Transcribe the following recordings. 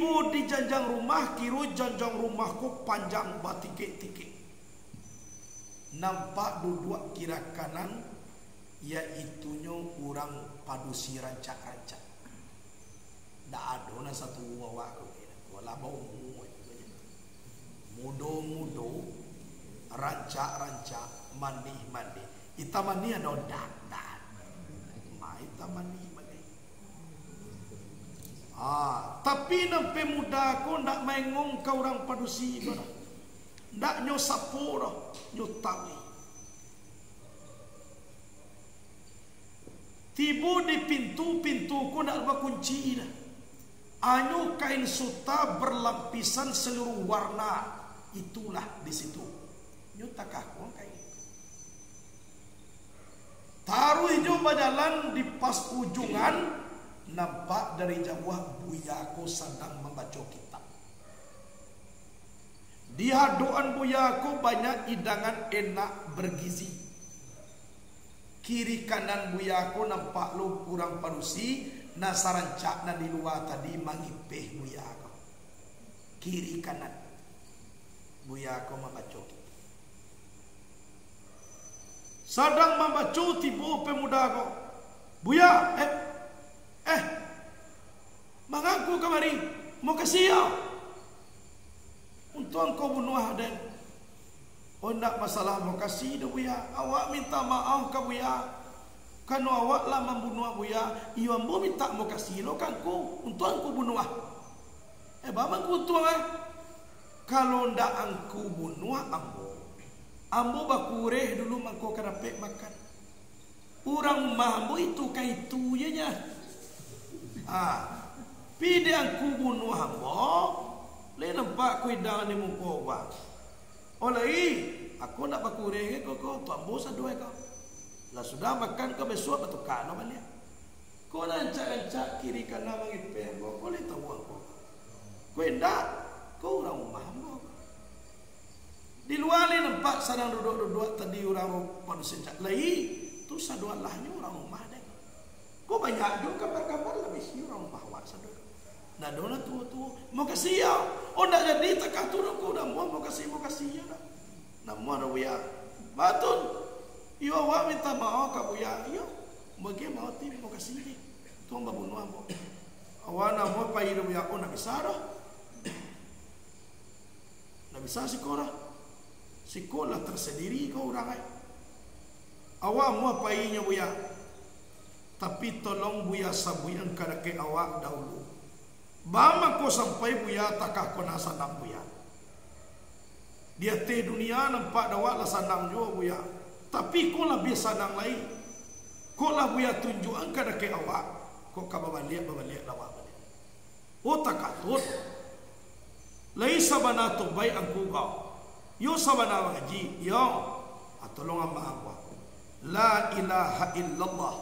Tiba di janjang rumah, kira janjang rumahku panjang batikik-tikik. Nampak duduk kira kanan, yaitunya orang padusi rancak-rancak. Tak ada na satu wawak aku kira. Wala bau mudo-mudo, rancak-rancak, mandi-mandi. Ita mandi ada dak. Ita mandi. Tapi nampai muda aku ndak mengong ke orang padusi dah. Ndak nyo sapo dah, nyo tangi. Tiba di pintu ku ndak berkunci dah. Anyo kain suta berlapisan seluruh warna, itulah di situ. Nyo takah ku kain. Taruh hijau berjalan di pas ujungan. Nampak dari jauh buyaku sedang membaca kitab. Di haduan buyaku banyak hidangan enak bergizi. Kiri kanan buyaku nampak lu kurang padusi. Nasarancak na di luar tadi mangipeh buyaku. Kiri kanan buyaku membaca kitab. Sedang membaca tiba pemuda aku. Buya, mengaku kemari mau kasih ya. Untuk engkau bunuh dan oh nak masalah mau kasih dah buya. Awak minta maaf ke buya. Kan awak lah membunuh buya. Ia ambo minta mau kasih lo kan ku untuk engkau bunuh. Bapa ku tuang kalau ndak engkau bunuh ambo bakureh dulu mangko kerapek makan. Orang mambo itu kaitu nya. Pide angku bunuh hamba, le nampak ku idang ni muka bang. Oleh aku nak bakureh ke kau ambo sadua kau. Lah sudah makan ke besok bertukar no balik. Kau rancak-rancak kiri kanan mangipeh kau boleh tahu aku. Kau ndak, kau orang rumah hamba. Di luar ni nampak sedang duduk-duduk tadi orang panusia cak lai tu sadua lahnya orang rumah deh. Kau banyak juga kabar-kabar lebih sih orang rumah awak sadua. Nah dona tu mau kasih ya. Oh nak jadi takah tu aku dah mau kasih ya dah. Nak mau dah buya. Batun. Yo awak minta maaf ka buya. Yo. Bagi mau ti mau kasih ni. Tu ang babunuh ambo. Awak nak mau pai dah buya. Oh nak bisa dah. Nak bisa Sekolah tersendiri kau orang ai. Awak mau pai nya buya. Tapi tolong buya sabuyan kada ke awak dahulu. Bama ko sampai buya takah ko nasanang buya. Dia te dunia nampak dawak lah sanang jo buya. Tapi ko lah biasa nang lain. Ko lah buya tunjuk kada ke awak. Ko ka babaliak lawak balik. O takatut. Lai sabana to bai angku kau. Yo sabana ngaji, yo. Tolong amba aku. La ilaha illallah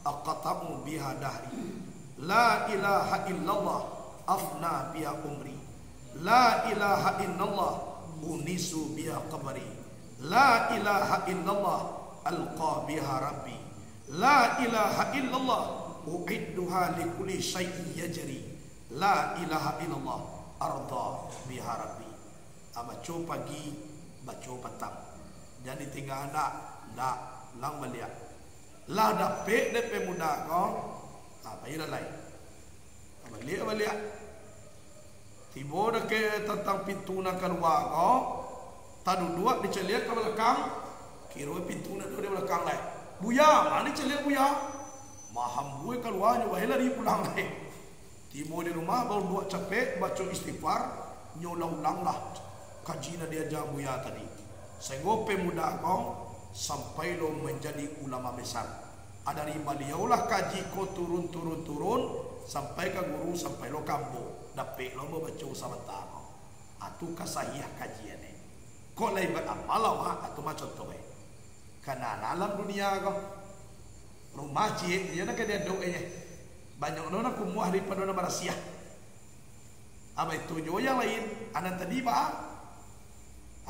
aqatamu biha dahri. La ilaha illallah afna biha umri. La ilaha illallah unisu biha qabri. La ilaha illallah alqa biha rabbi. La ilaha illallah uidduha likulli syai'in yajri. La ilaha illallah arda biha rabbi. Baca pagi, baca petang. Jadi tinggal nak lang balik. Lah dapet depe muda kau. Apa ira lain. Balik. Tiba dah ke tentang pintu nak keluar kau. Tadu dua diceliat ke belakang. Kira pintu nak di belakang lain. Buya, mana celiat buya? Maham gue keluarnya wahila di pulang lain. Tiba di rumah baru dua capek baca istighfar. Nyulang-ulang lah. Kajian dia jawab buya tadi. Sengope muda kau sampai lo menjadi ulama besar. Ada riba diaulah kaji kau turun sampai ke guru sampai lo kambo. Dapet lo baca sebentar. Atu kasahiyah kajian ni. Kau lain beramal awak atau macam tu eh. Karena alam dunia kau rumah cik dia nak dia doa eh. Banyak orang kumuah daripada orang marasiah. Apa itu jo yang lain? Anak tadi bah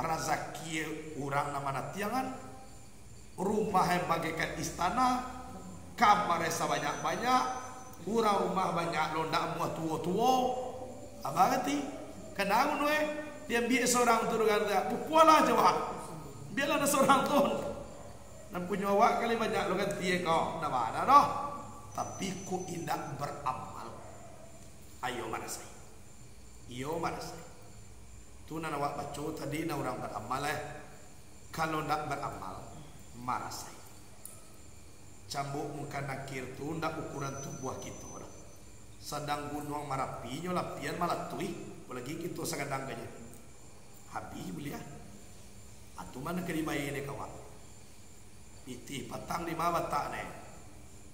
razaki orang nama natiangan, rumah yang bagaikan istana, kamar yang sebanyak-banyak, orang rumah banyak londak muah tua-tua, Abagati kanang noe dia biar seorang tu kata pupualah jawab biarlah ada seorang tu nam punya awak kali banyak lo kan dia kau dah mana dah tapi ku indak beramal ayo marasai iyo marasai tu na awak baca tadi na orang beramal kalau ndak beramal marasai cambuk muka nakir tu ndak ukuran tubuh kita dah sedang gunung Marapi nyo lapian malatui lagi kita sakadang kanya habis belia atu mana keribai ni kawan pitih patang di bawah tak ne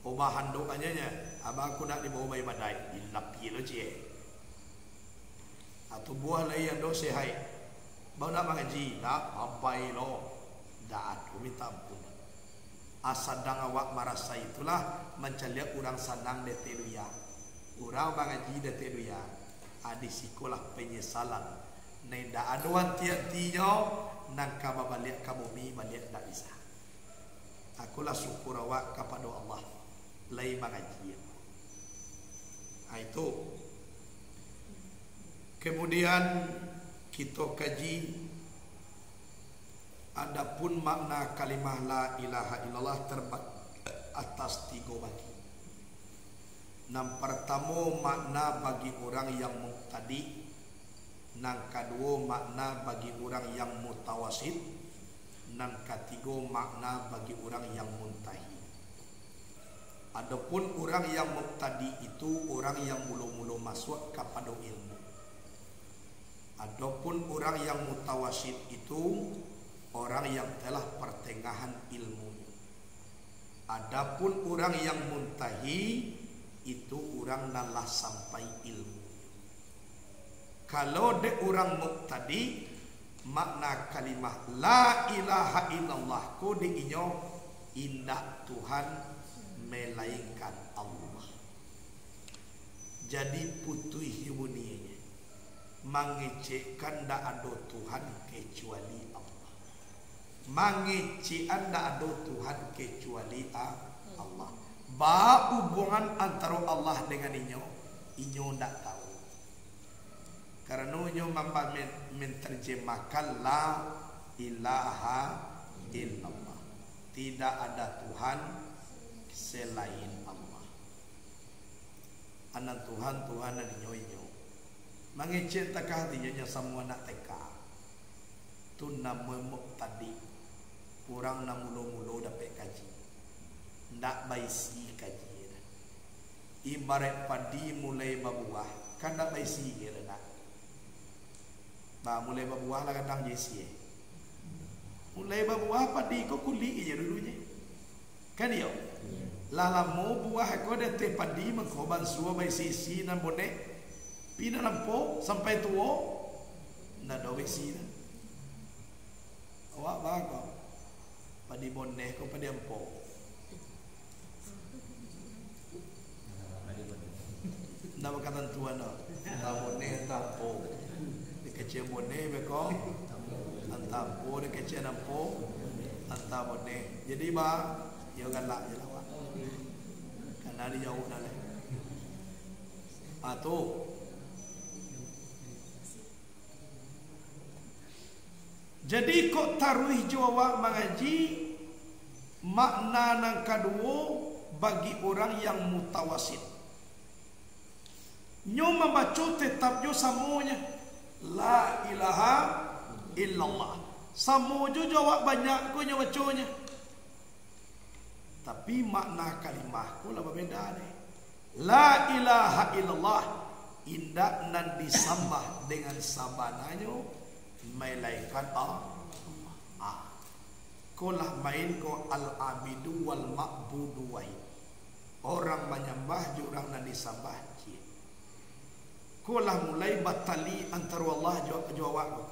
obahan doanya nya abang aku nak dibawa bayi badai dilapi lo cie atu buah lai yang do sehai bau nak mengaji dak abai lo dak aku minta ampun asadang awak marasa itulah mencaliak orang sadang deteluya orang mengaji deteluya adi sikolah penyesalan nenda aduan tiap-tiapnya nangka balik ke bumi balik tak bisa akulah syukur awak kepada Allah lai mengaji itu kemudian kita kaji adapun makna kalimah la ilaha illallah terbagi atas 3 bagi. Nang pertama makna bagi orang yang muqtadi, nang kedua makna bagi orang yang mutawasid, nang ketiga makna bagi orang yang muntahi. Adapun orang yang muqtadi itu orang yang mula-mula masuk kepada ilmu. Adapun orang yang mutawasid itu orang yang telah pertengahan ilmu. Adapun orang yang muntahi itu orang nalah sampai ilmu. Kalau de orang muqtadi, makna kalimah la ilaha illallah ko de inyo indah Tuhan melainkan Allah. Jadi putui himuninya mengecekkan dak ada Tuhan kecuali Allah. Mengecekkan dak ada Tuhan kecuali Allah. Ba hubungan antara Allah dengan inyo ndak tahu. Karena inyo mampu menterjemahkan la ilaha illallah. Tidak ada Tuhan selain Allah. Anak Tuhan dan inyo. Mengecek takah hatinya semua nak teka. Tu nama muqtadi. Kurang nak mulu-mulu dapat kaji. Ndak baisi kaji. Ibarat padi mulai berbuah, kan ndak baisi kira nak. Ba mulai berbuah lah kadang jesi. Mulai berbuah padi ko kuli je dulunya. Kan yo. Lalamu buah ko de te padi mengkoban suwa baisi si nan bonek. Pina lampo sampai tua ndak ada baisi. Awak bago. Padi bonek ko padi ampo. Ndak berkata tuan no. Bonek tampo. Kecil bonek beko antap po de kecil nampo antap bonek. Jadi ba yo galak je lawak. Karena dia jauh dah le. Tu jadi kok taruh jawab mengaji makna nang kedua bagi orang yang mutawasid. Nyo membaca tetap nyo samunya la ilaha illallah. Samu jo jawab banyak ko nyo bacanya. Tapi makna kalimah ko lah berbeda ni. La ilaha illallah indak nan disambah dengan sabananyo melainkan Allah. Ko lah main ko al-abidu wal ma'budu wahid. Orang menyembah je orang nan disambah je. Ko lah mulai batali antara Allah jawab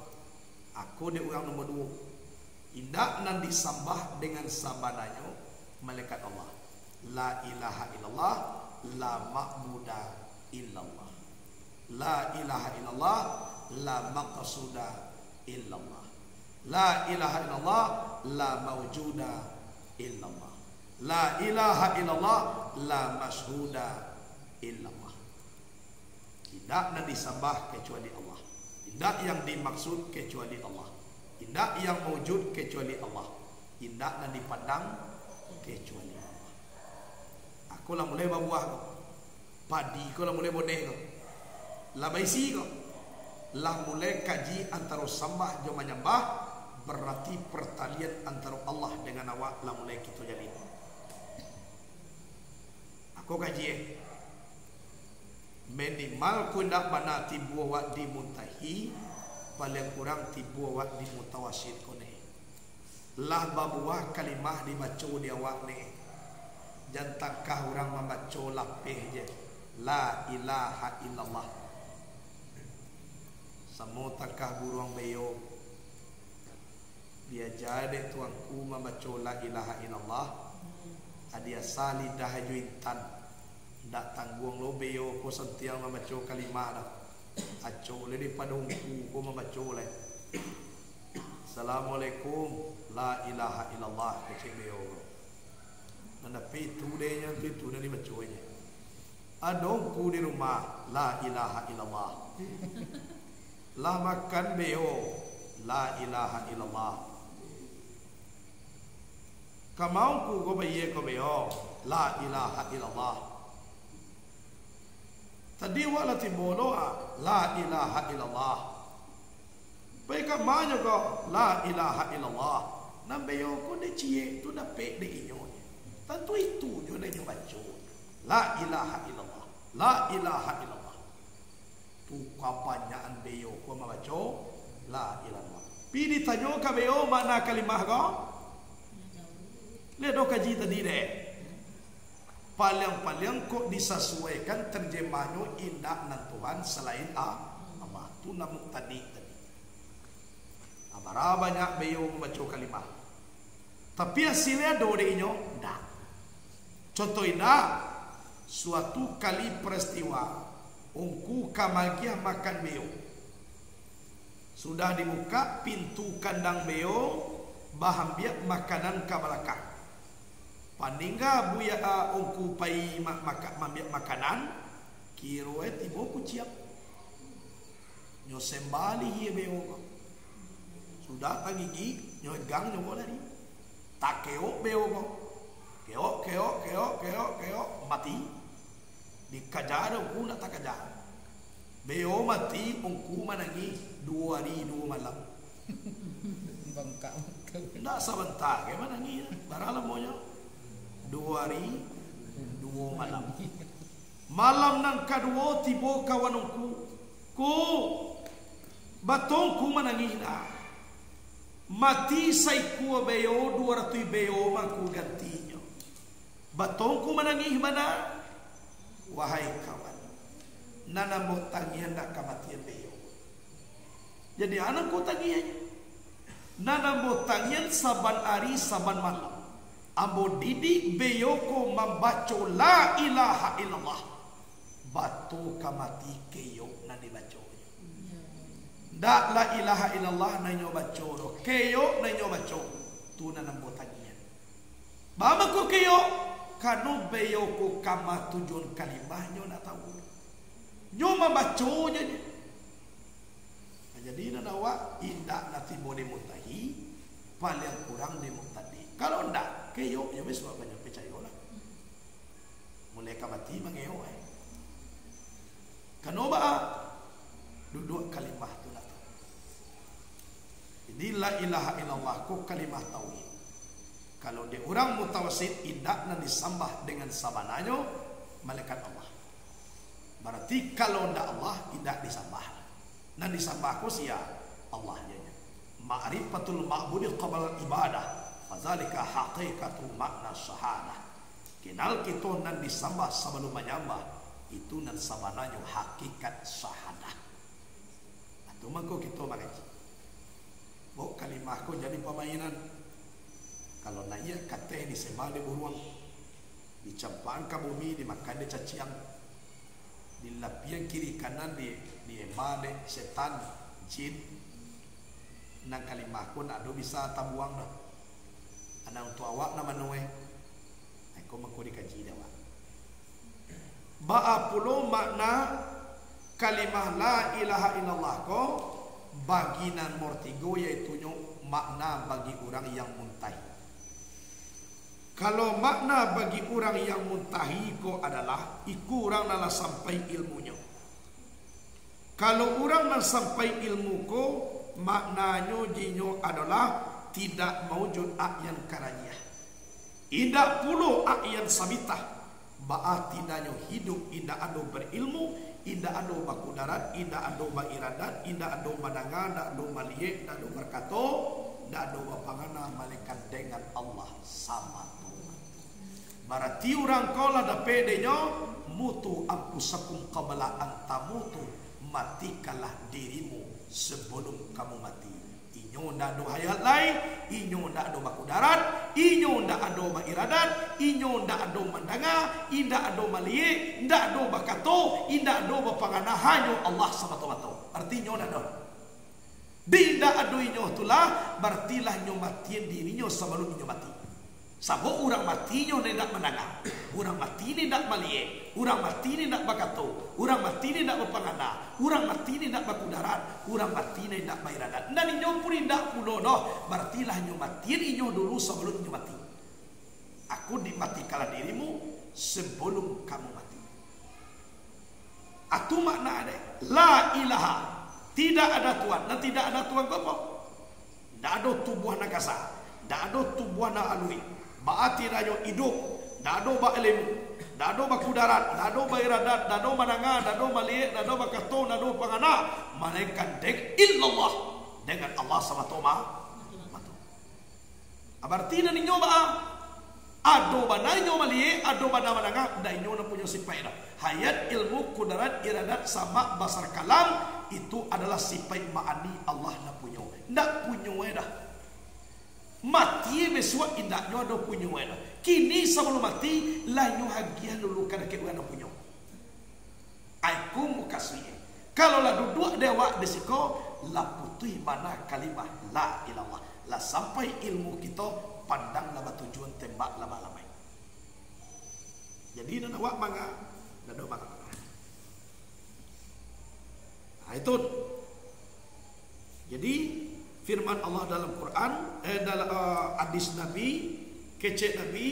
aku dia orang nombor 2. Indak nan disambah dengan sabananyo malaikat Allah. La ilaha illallah, la ma'buda illallah. La ilaha illallah, la maqsuda illallah. La ilaha illallah, la mawjuda illallah. La ilaha illallah, la mashhuda illallah. Tidak yang disembah kecuali Allah. Tidak yang dimaksud kecuali Allah. Tidak yang wujud kecuali Allah. Tidak yang dipandang kecuali Allah. Aku lah mulai berbuah kau. Padi kau lah mulai boneh kau. Lah baisi kau. Lah mulai kaji antara sembah dan menyembah. Berarti pertalian antara Allah dengan awak lah mulai kita jadi. Aku kaji minimal ku nak bana tibu awak di muntahi, paling kurang tibu awak di mutawasid kone. Lah babuah kalimah dibaca di awak ni. Jangan takah orang membaca lapih je. La ilaha illallah. Semua takah buruang beyo. Dia jadi tuanku membaca la ilaha illallah. Adia sali dah juintan. Ndak tanggung lo beyo ko sentiang membaca kalimah dah. Aco le daripada ungku ko membaca le. Assalamualaikum la ilaha illallah kecik beyo. Nanda pitu de nya pitu dari baconya. Adongku di rumah la ilaha illallah. Lah makan beyo la ilaha illallah. Kamauku ko baye ko beyo la ilaha illallah. Tadi wala timboloa la ilaha illallah. Baik manyo ko la ilaha illallah. Nambeyo ko de cie tu dapat de inyo. Tentu itu jo de baca. La ilaha illallah. La ilaha illallah. Tu kapanyaan beyo ko membaca la ilaha. Pi ditanyo ka beyo makna kalimah ko? Le do kaji tadi de. Paling-paling kok disesuaikan terjemahnya indah nan Tuhan selain Allah. Tu namuk tadi. Amara banyak beyo membaca kalimah. Tapi hasilnya do de inyo ndak. Contoh indah suatu kali peristiwa ungku kamagia makan beyo. Sudah dibuka pintu kandang beyo, bahan biak makanan ke belakang. Paningga buya ungku pai mambiak makanan, kiroe tibo ku ciap. Nyo sembali hie beyo. Sudah tangigi nyo gang nyo lari. Tak keok beyo ko. Keok mati. Dikajar ungku nak tak kajar. Beyo mati ungku manangi 2 hari 2 malam. Bangka. Ndak sebentar ke manangi. Baralam monya. 2 hari 2 malam. Malam nang kedua tiba kawan ungku. Ku batongku manangi dah. Mati saiku beyo 200 beyo mangku gantinya. Batongku manangih mana? Wahai kawan, nana mau tangian nak kematian beyo. Jadi anakku tangian. Nana mau tangian saban hari saban malam. Ambo didik beyo ko membaca la ilaha illallah. Batu kamati keyo nani baca. Ndak la ilaha illallah nanyo baca. Keyo nanyo baca. Tu nana mau tangian. Bama ko keyo. Kanu beyo ko kama tujuan kalimah nyo nak tahu. Nyo membaconya. Jadi nanawa indak nanti boleh mutahi, paling kurang di mutadi. Kalau ndak, keyo ya wis banyak percaya lah. Mulai kamati mangeo Kanu ba duduk kalimah tu nak tahu. Jadi la ilaha illallah ko kalimah tauhid. Kalau dia orang mutawasid indak nan disambah dengan sabananya malaikat Allah. Berarti kalau ndak Allah tidak disambah. Nan disambah ko sia Allah nya. Ma'rifatul ma'budi qabla ibadah. Fadzalika haqiqatu makna syahadah. Kenal kita nan disambah sebelum menyembah itu nan sabananya hakikat syahadah. Atau mangko kita mengaji. Bok kalimah ko jadi permainan. Kalau naik kata disembah di buruang, dicampaan ke bumi, dimakan di caciang, di lapian kiri kanan di embade setan, jin, nang kalimah pun ada bisa tabuang dah. Anak untuk awak nama noe, aku mengkau dikaji dah. Ba'a pulo makna kalimah la ilaha illallah ko baginan mortigo yaitu makna bagi orang yang muntahi. Kalau makna bagi orang yang muntahi ko adalah iku orang nala sampai ilmunya. Kalau orang nala sampai ilmu ko maknanya jinyo adalah tidak maujud akyan karanya. Indak pulo akyan sabitah. Ba'a tidaknya hidup, indak ada berilmu, indak ada bakudarat, indak ada bairadat, indak ada madangan, indak ada maliyek, indak ada berkato, indak ada bapangana malaikat dengan Allah sama Tuhan. Berarti orang kau lah dah pedenya mutu anfusakum qabla an tamutu, matikalah dirimu sebelum kamu mati. Inyo ndak ada hayat lain, inyo ndak ada bakudarat, inyo ndak ada bairadat, inyo ndak ada mandanga, indak ada maliyek, ndak ada bakato, indak ada bapangana hanya Allah semata-mata. Artinya ndak ada. Tidak ada inyo itulah berartilah inyo mati dirinya sebelum inyo mati. Sabuk orang mati inyo ndak mandanga, orang mati ni ndak maliyek, orang mati ni ndak bakato, orang mati ni ndak bapangana, orang mati ni ndak bakudarat, orang mati ni ndak bairadat. Dan inyo pun ndak pulo doh, berartilah inyo mati inyo dulu sebelum inyo mati. Aku dimatikanlah dirimu sebelum kamu mati. Itu makna ada la ilaha, tidak ada Tuhan. Dan tidak ada Tuhan apa? Tidak ada tubuh nakasa, tidak ada tubuh na alui. Baati rayo hidup, tidak ada ba ilmu, tidak ada ba kudarat, tidak ada ba iradat, tidak ada mananga, tidak ada maliyek, tidak ada bakato, tidak ada pangana. Malaikat dek illallah dengan Allah sama Toma. Berarti dan inyo ba ado ba na inyo maliyek, ado ba na mananga, da inyo na punya sifat dah. Hayat, ilmu, kudarat, iradat sama basar kalam itu adalah sifat ma'ani Allah na punya. Ndak punya dah. Mati besok indaknya ada punya dah. Kini sebelum mati la nyo hagian dulu kada ke wana punya. Aku mukasih. Kalau la duduk dewa desiko la putih mana kalimah la ilallah. La sampai ilmu kita pandang la tujuan tembak lama-lama. Jadi nak awak mangga ada mangga. Nah, itu. Jadi firman Allah dalam Quran, dalam hadis Nabi, kecek Nabi,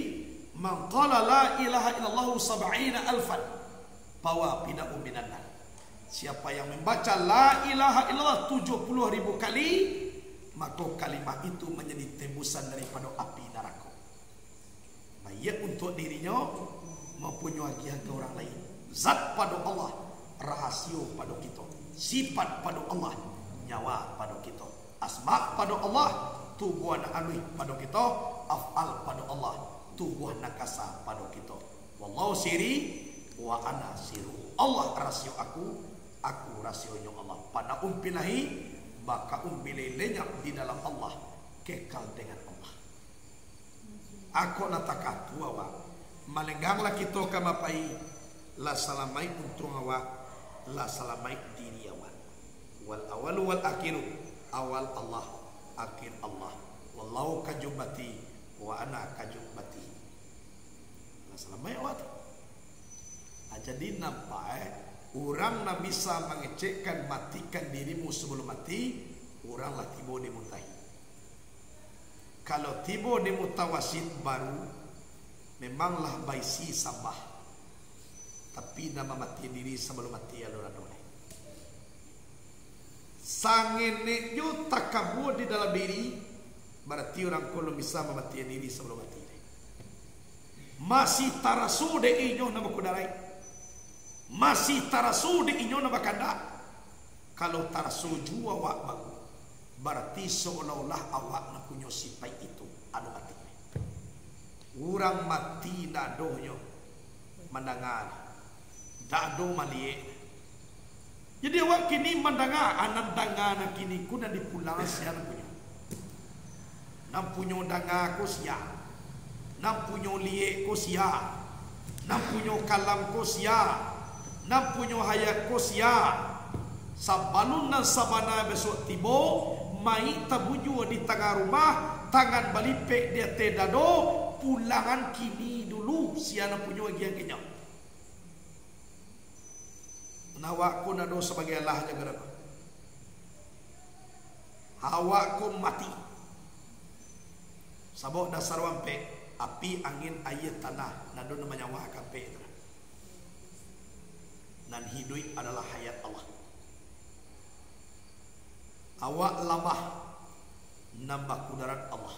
man qala la ilaha illallah 70,000 bawa pida'u minan nar. Siapa yang membaca la ilaha illallah 70,000 kali, maka kalimat itu menjadi tembusan daripada api neraka. Baik untuk dirinya maupun bagian ke orang lain. Zat pada Allah, rahasia pada kita. Sifat pada Allah, nyawa pada kita. Asma pada Allah, tubuh nak alui pada kita. Af'al pada Allah, tubuh nakasa pada kita. Wallahu siri wa ana siru. Allah rasio aku rasionya Allah. Pada umpilahi maka umpilai lenyap di dalam Allah, kekal dengan Allah. Aku nataka tuawa malengganglah kita kamapai la salamai untung awak, la salamai diri awak. Wal awalu wal akhiru, awal Allah, akhir Allah. Wallahu kajubati wa ana kajubati. La salamai awak. Jadi nampak orang nak bisa mengecekkan matikan dirimu sebelum mati, oranglah tiba di muntahi. Kalau tiba di mutawasid baru, memanglah baisi sabah. Tapi nama mati diri sebelum mati alur-alur. Sangene yo takabur di dalam diri, berarti orang kalau bisa mematikan diri sebelum mati. Masih tarasu de inyo nama kudarai. Masih tarasu di inyo nama kanda. Kalau tarasu jua awak bagu, berarti seolah-olah awak nak punya sifat itu anu mati. Orang mati dadohnya mendengar, dado maliek. Jadi awak kini mendengar anak dangan kini ku dan dipulang siapa punya. Nam punya dangan ku siapa, nam punya liek ku siapa, nam punya kalam ku siapa. Nam punya hayat ko sia sabalun nan sabana besok tibo mai tabuju di tengah rumah tangan balipek dia tedado pulangan kini dulu sia na punya bagian kenyang. Nawakku nado sebagai Allah jaga apa? Hawaku mati. Sabok dasar wampe api, angin, air, tanah nado namanya wakape. Dan hidup adalah hayat Allah. Awak lamah nambah kudarat Allah.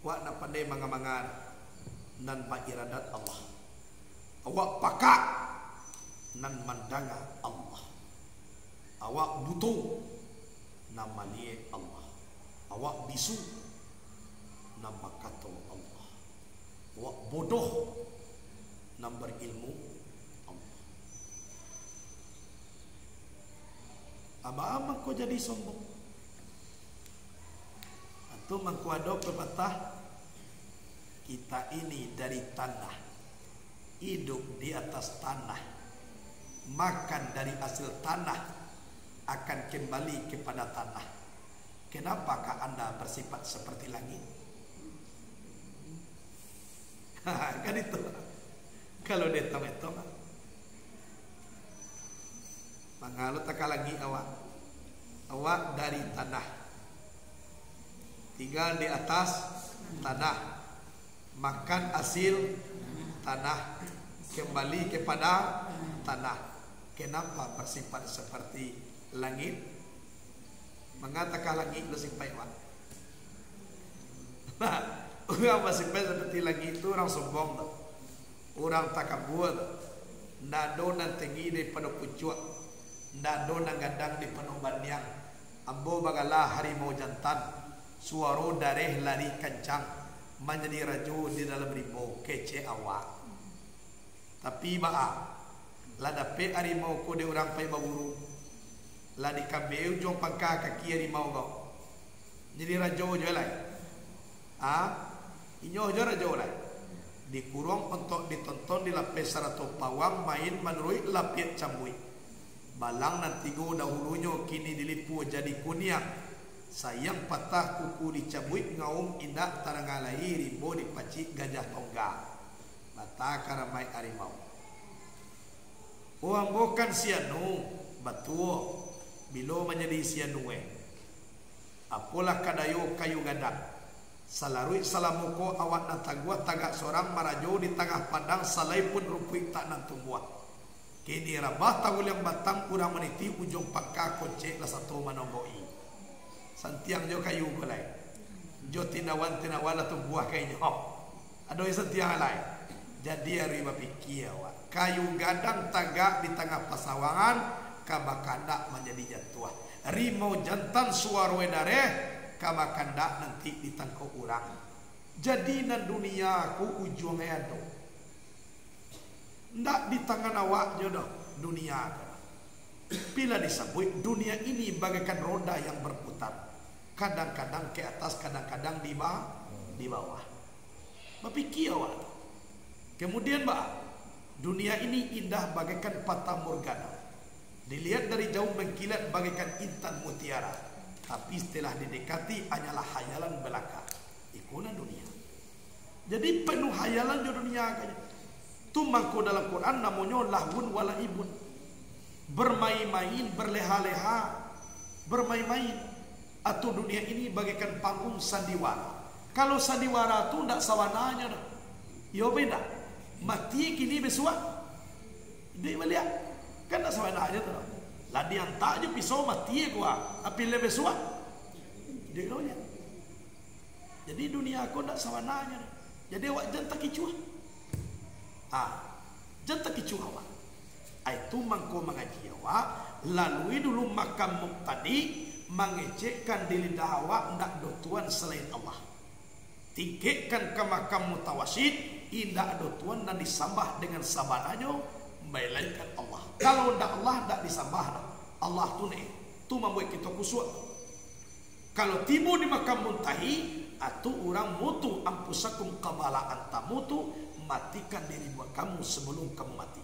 Awak nak pandai mangamangan nan iradat Allah. Awak pakak nan mandanga Allah. Awak butuh nan malie Allah. Awak bisu nan makato Allah. Awak bodoh nan berilmu Allah. Abang kau jadi sombong atau mengkuado pepatah kita ini dari tanah, hidup di atas tanah, makan dari hasil tanah, akan kembali kepada tanah. Kenapakah Anda bersifat seperti langit? Kan itu. Kalau dia tahu mangalu tak lagi awak dari tanah, tinggal di atas tanah, makan hasil tanah, kembali kepada tanah. Kenapa bersifat seperti langit? Mengatakan langit lu simpai wak. Orang bersifat seperti langit itu orang sombong tu, orang takabur tu. Nado nan tinggi daripada pucuk, nado nan gadang di penuh bandiang. Ambo bagalah harimau jantan, suara dareh lari kencang, menjadi raju di dalam rimau kece awak. Tapi lah dapat harimau ko de orang pai baburu, lah di kambeu jong pangka kaki harimau kau. Jadi raju je lah. Inyo je raju lah. Dikurung untuk ditonton di lapis sarato pawang main menurui lapis cambui. Balang nanti go dahulunya kini dilipu jadi kunyang. Sayang patah kuku dicabut ngaum indah tarangalai rimbo dipacik gajah tongga. Mata karamai harimau. Uang bukan sianu batu bilo menjadi sianue. Apalah kadayo kayu gadang. Salarui salamuko awak nan tagua tagak seorang marajo di tengah padang salai pun rumput tak nan tumbuh. Kini rabah tawul yang batang kurang meniti ujung pakak kocek lah satu manomboi. Santiang jo kayu balai. Jo tinawan lah tumbuh kayaknya. Aduh santiang alai. Jadi hari bapikir awak. Kayu gadang tagak di tengah pasawangan kabakanda menjadi jatuh. Rimau jantan suarwe dareh kabakanda nanti ditangkau orang. Jadi nan dunia aku ujungnya ada. Ndak di tangan awak jodoh dunia. Bila disebut dunia ini bagaikan roda yang berputar. Kadang-kadang ke atas, kadang-kadang di bawah. Berpikir awak. Kemudian dunia ini indah bagaikan fata morgana. Dilihat dari jauh mengkilat bagaikan intan mutiara. Tapi setelah didekati hanyalah hayalan belaka. Ikunan dunia. Jadi penuh hayalan di dunia kaya. Tu mangko dalam Quran namanya lahun wala ibun. Bermain-main, berleha-leha, bermain-main. Atau dunia ini bagaikan panggung sandiwara. Kalau sandiwara tu tidak sawananya dah. Ya beda. Mati kini besuat. Dia melihat. Kan tidak sawananya tu. Lah dia tak je pisau mati gua. Api lebih suat. Dia kau lihat. Jadi dunia aku tidak sawananya. Jadi awak jangan tak kicuah. Jangan tak kicuah awak. Itu mangko mengaji awak. Lalui dulu makam muqtadi. Mengecekkan di lidah awak. Tidak ada Tuhan selain Allah. Tingkatkan ke makam mutawasid. Tidak ada Tuhan dan disambah dengan sabananya. Melainkan Allah. Kalau tidak Allah tidak disambah. Allah tu ni, tu membuat kita kusuk. Kalau tiba di makam muntahi, atau orang mutu ampusakum qabala anta mutu, matikan diri buat kamu sebelum kamu mati.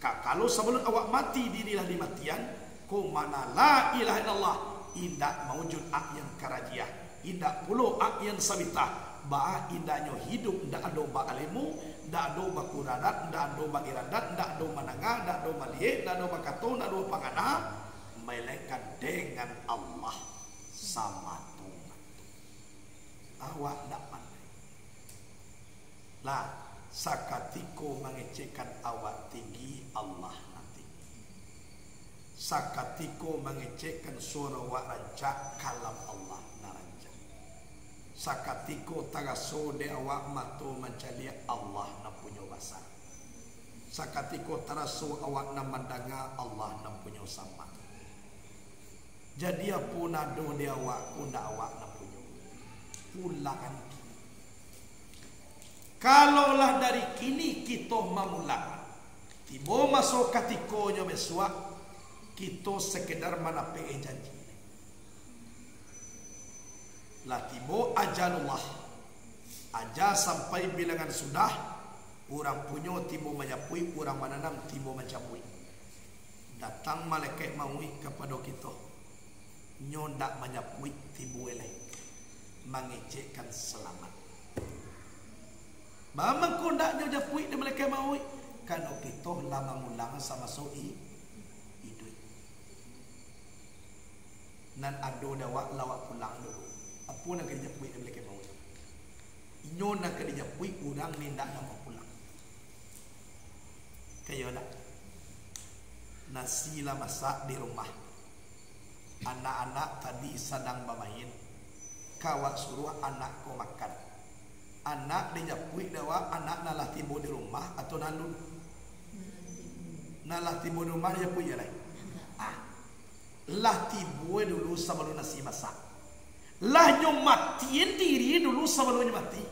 Kalau sebelum awak mati dirilah di matian, ku mana la ilaha illallah, indak mawujud yang karajiah, indak puluh yang sabitah. Bah indahnya hidup ndak ada ba'alimu ndak do bakuradat, ndak do bagiradat, ndak do mananga, ndak do malie, ndak do bakato, ndak do pangana, melekat dengan Allah sama Tuhan. Awak ndak pandai. Lah, sakatiko mengecekkan awak tinggi, Allah nanti. Sakatiko mengecekkan suara awak rancak, kalam Allah narancak. Sakatiko tagaso de awak mato mencari Allah na punya basar. Sakatiko taraso awak na mandanga Allah na punya sama. Jadi apuna do de awak pun awak na punya. Ulangan. Kalaulah dari kini kita memulakan, tiba masuk katikonya besok, kita sekedar manape janji. Lah tiba ajalullah, aja sampai bilangan sudah, orang punya tiba menyapui, orang menanam tiba mencapui. Datang malaikat maui kepada kita, nyondak menyapui tiba eleh, mengecekkan selamat. Mamang kondaknya japui di malaikat maui, kalau kita lama mulang sama soi hidup. Nan ado dawak lawak pulang dulu. Apa nak kerja puik mereka mau? Inyo nak kerja puik orang ni nak nama pulang. Kayo nak nasi lah masak di rumah. Anak-anak tadi sedang bermain. Kawak suruh anak kau makan. Anak dia puik dawa anak nalah tiba di rumah atau nalun. Nalah tiba di rumah dia puik jalan. Lah tiba dulu sebelum nasi masak. Lah nyomatiin diri dulu sebelum mati.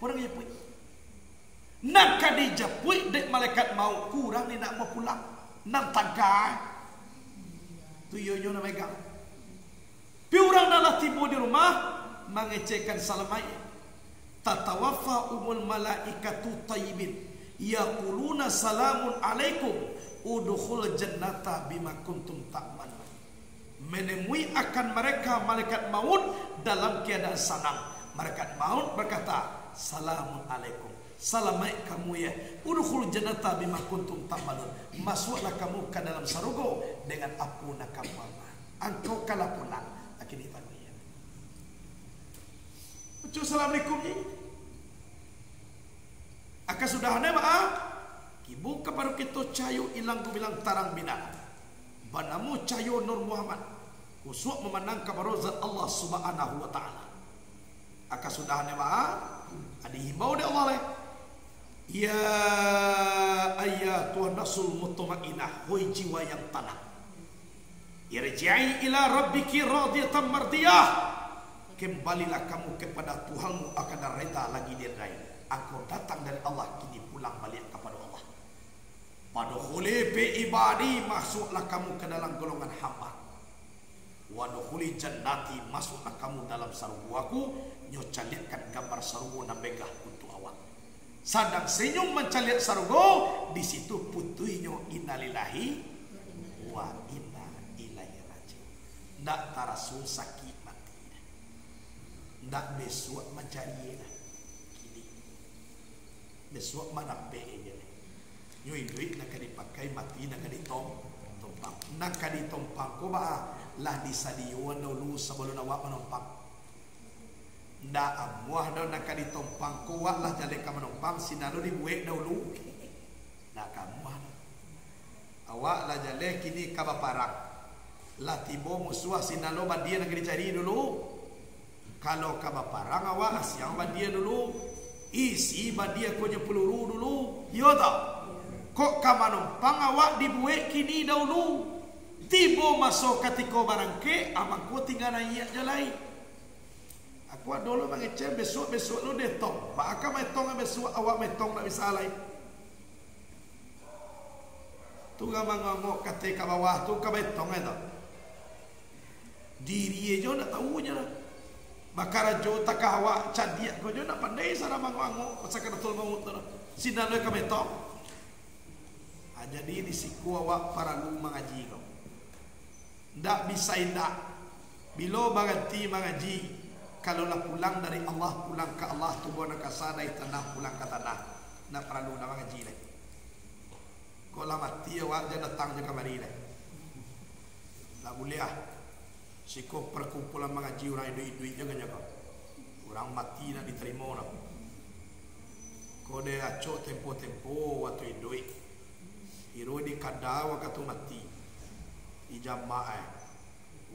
Orang japui. Nak kadi japui dek malaikat mau kurang ni nak mau pulang. Nak tangkai. Tu yo nak megang. Pi orang nak tiba di rumah mengecekkan salamai. Tatawaffa umul malaikatu tayyibin. Yaquluna salamun alaikum. Udkhul jannata bima kuntum ta'malun. Menemui akan mereka malaikat maut dalam keadaan senang. Malaikat maut berkata, "Salamun alaikum." Salamai kamu ya. Udkhul jannata bima kuntum ta'malun. Masuklah kamu ke dalam surga dengan apa nak kamu amal. Engkau kalah pulang. Akhirnya tanya. Assalamualaikum ni. Akan sudah ada maaf. Ibu kepada kita cayu ilang ku bilang tarang bina. Banamu cayu Nur Muhammad. Usuk memandang kepada zat Allah Subhanahu wa taala. Akan sudah ada maaf. Ada himbau dari Allah leh. Ya ayyatuhan nafsul mutmainnah, hoi jiwa yang tenang. Irji'i ila rabbiki radiyatan mardiyah. Kembalilah kamu kepada Tuhanmu akan reda lagi dia rai. Engkau datang dari Allah kini pulang balik kepada Allah. Padkhuli bi ibadi, masuklah kamu ke dalam golongan hamba. Wadkhuli jannati, masuklah kamu dalam sarungku. Nyo caliatkan gambar sarungu na megah untuk awak. Sadang senyum mencaliat sarungu, di situ putuinyo innalillahi wa inna ilaihi raji'un. Ndak tarasul sakit mati. Ndak besok mencari lah. Kini. Besok mana pe-nya. Nyoi duit nak dipakai mati nak ditompang. Nak ditompang ko ba lah disadiuan dulu sebelum awak menompang. Ndak amuah dah nak ditompang kuat lah jadi kamu menompang sinalu dibuat dahulu. Ndak kamuah. Awak lah jadi kini kabaparang. Lah tibo musuh sinalu badia nak dicari dulu. Kalau kabaparang awak siang badia dulu. Isi badia punya peluru dulu. Yo tak? Kok kamu menompang awak dibuat kini dahulu. Tibo masuk ketika barangke amaku tinggal ayat jalai. Aku dulu mengecek besok lu detong. Maka metong besok awak metong tak bisa lain. Tu gamang ngomong kata ke bawah tu ke betong itu. Diri aja nak tahu je lah. Maka rajo tak awak cadiak kau je nak pandai sana mangong pasal betul maut tu. Sinan lu ke betong. Jadi di siku awak para lu mengaji kau. Ndak bisa indak. Bila berhenti mengaji. Kalaulah pulang dari Allah, pulang ke Allah, tubuh nak kasar dari tanah, pulang ke tanah. nak perlu nama ngaji leh. Kau lah mati awak jangan datang je kamari leh. Tak boleh ah. Siko perkumpulan mengaji orang duit-duit jangan kau. Orang mati nak diterima nak. Kau dia acok tempo-tempo waktu duit. Iro di kada waktu mati. Di jamaah.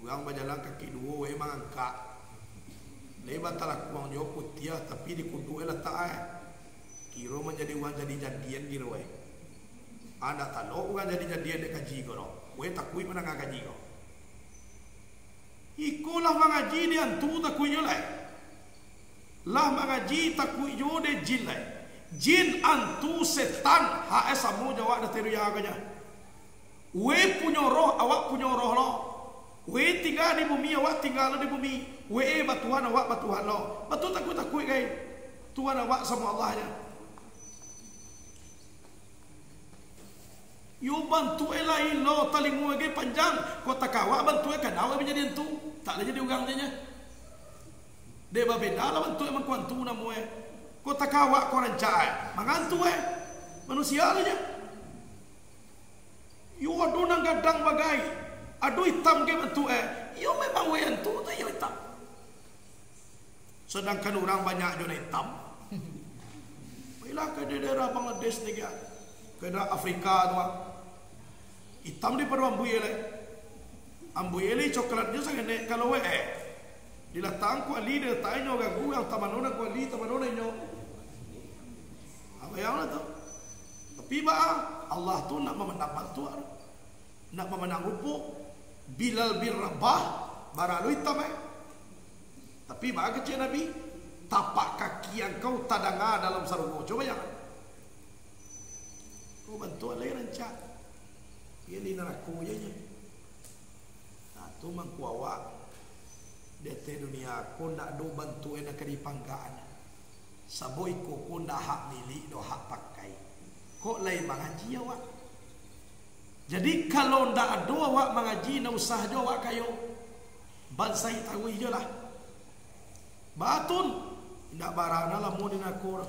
Orang berjalan kaki dua memang angkat. Lebat talak uang jauh putih tapi di kudu letak kiro menjadi uang jadi jadian kiro anda tahu uang jadi jadian dek kaji koro takui mana ngak kaji koro ikulah mengaji di antu takui jolai lah mengaji takui jo de jin lai jin antu setan HS samu jawab dah teru ya agaknya punya roh awak punya roh lo tinggal di bumi awak tinggal di bumi batuhan awak batuhan lo batu takut kai Tuhan awak sama Allahnya yo bantu lain lo talingu lagi panjang kota kawak bantu kan awak menjadi entu tak ada jadi ugangnya dia beda lah bantu emang kuantu namu kota kawak koran cai mangantu manusia aja yo ado nang gadang bagai ado hitam ke bantu yo memang entu tu yo hitam. Sedangkan orang banyak juga hitam. Bila ke daerah Bangladesh ni ke daerah Afrika tu hitam di pada ambuye coklatnya sangat nek kalau dilatang ku ali dia tanya gagu yang tamanona ku ali tamanona nyo. Apa yang tu? Tapi Allah tu nak memenang bantu nak memenang rupu Bilal bin Rabah baralu hitam tapi bagi kecil Nabi tapak kaki yang kau tadanga dalam sarungo coba jangan kau bantu alai rancak ini naraku je nah tu mangku awak dete dunia kau nak do bantu enak di panggaan saboi kau ndak hak milik do hak pakai kau lain mengaji awak jadi kalau ndak ada awak mengaji nak usah jo awak kayo bansai tahu je lah batun tidak barana lamun dina kor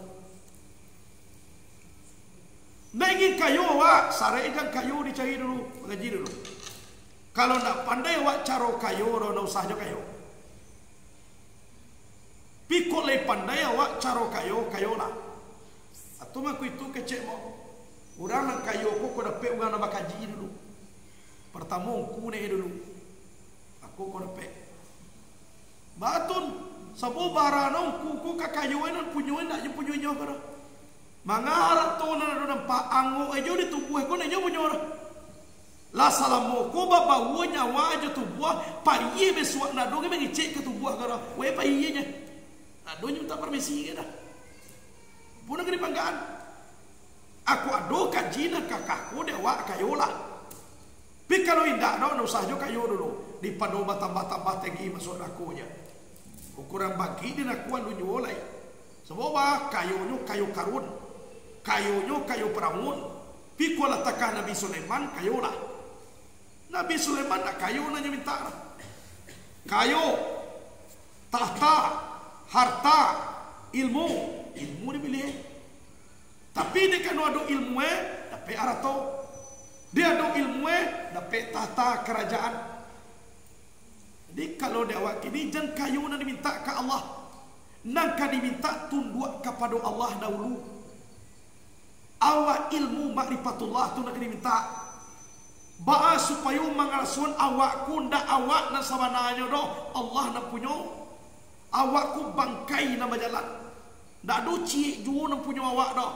naging kayu awak sare jang kayu dicari dulu ngaji dulu kalau nak pandai awak caro kayu ro na usah jo kayu pikol le pandai awak caro kayu lah atuh mah ku itu kecek mo urang nang kayu ko dapat urang na bakaji dulu pertama ku ne dulu aku ko dapat batun sabo barano kuku kakayuan dan punyuan nak je punyuan kara mangarat to na do nampak ango ajo di tubuh ko ne nyo punyora la salamo ko baba wonya wajo tubuh paiye besok na do ke mengicek ke tubuh kara we paiye nya ado nyu tak permisi ke dah pun negeri panggaan aku ado kajina kakakku dewa kayola pi kalau indak no usah jo kayo dulu di pado batang-batang tegi masuk akunya ukuran bagi dia nak kuat lu nyolai sebab kayunya kayu karun kayunya kayu peramun pikul letakkan Nabi Sulaiman kayu lah Nabi Sulaiman nak kayu nanya minta kayu tahta harta ilmu dipilih tapi dia kan ada ilmu dapat arato dia ada ilmu dapat tahta kerajaan. Jadi kalau dia awak ini jangan kayu nak diminta ke Allah. Nak diminta tunduk kepada Allah dahulu. Awak ilmu makrifatullah tu nak diminta. Ba'a supaya mengarasun awak ku ndak awak nak sabananya doh. Allah nak punya. Awak ku bangkai nama jalan. Ndak do cik juo nak punya awak doh.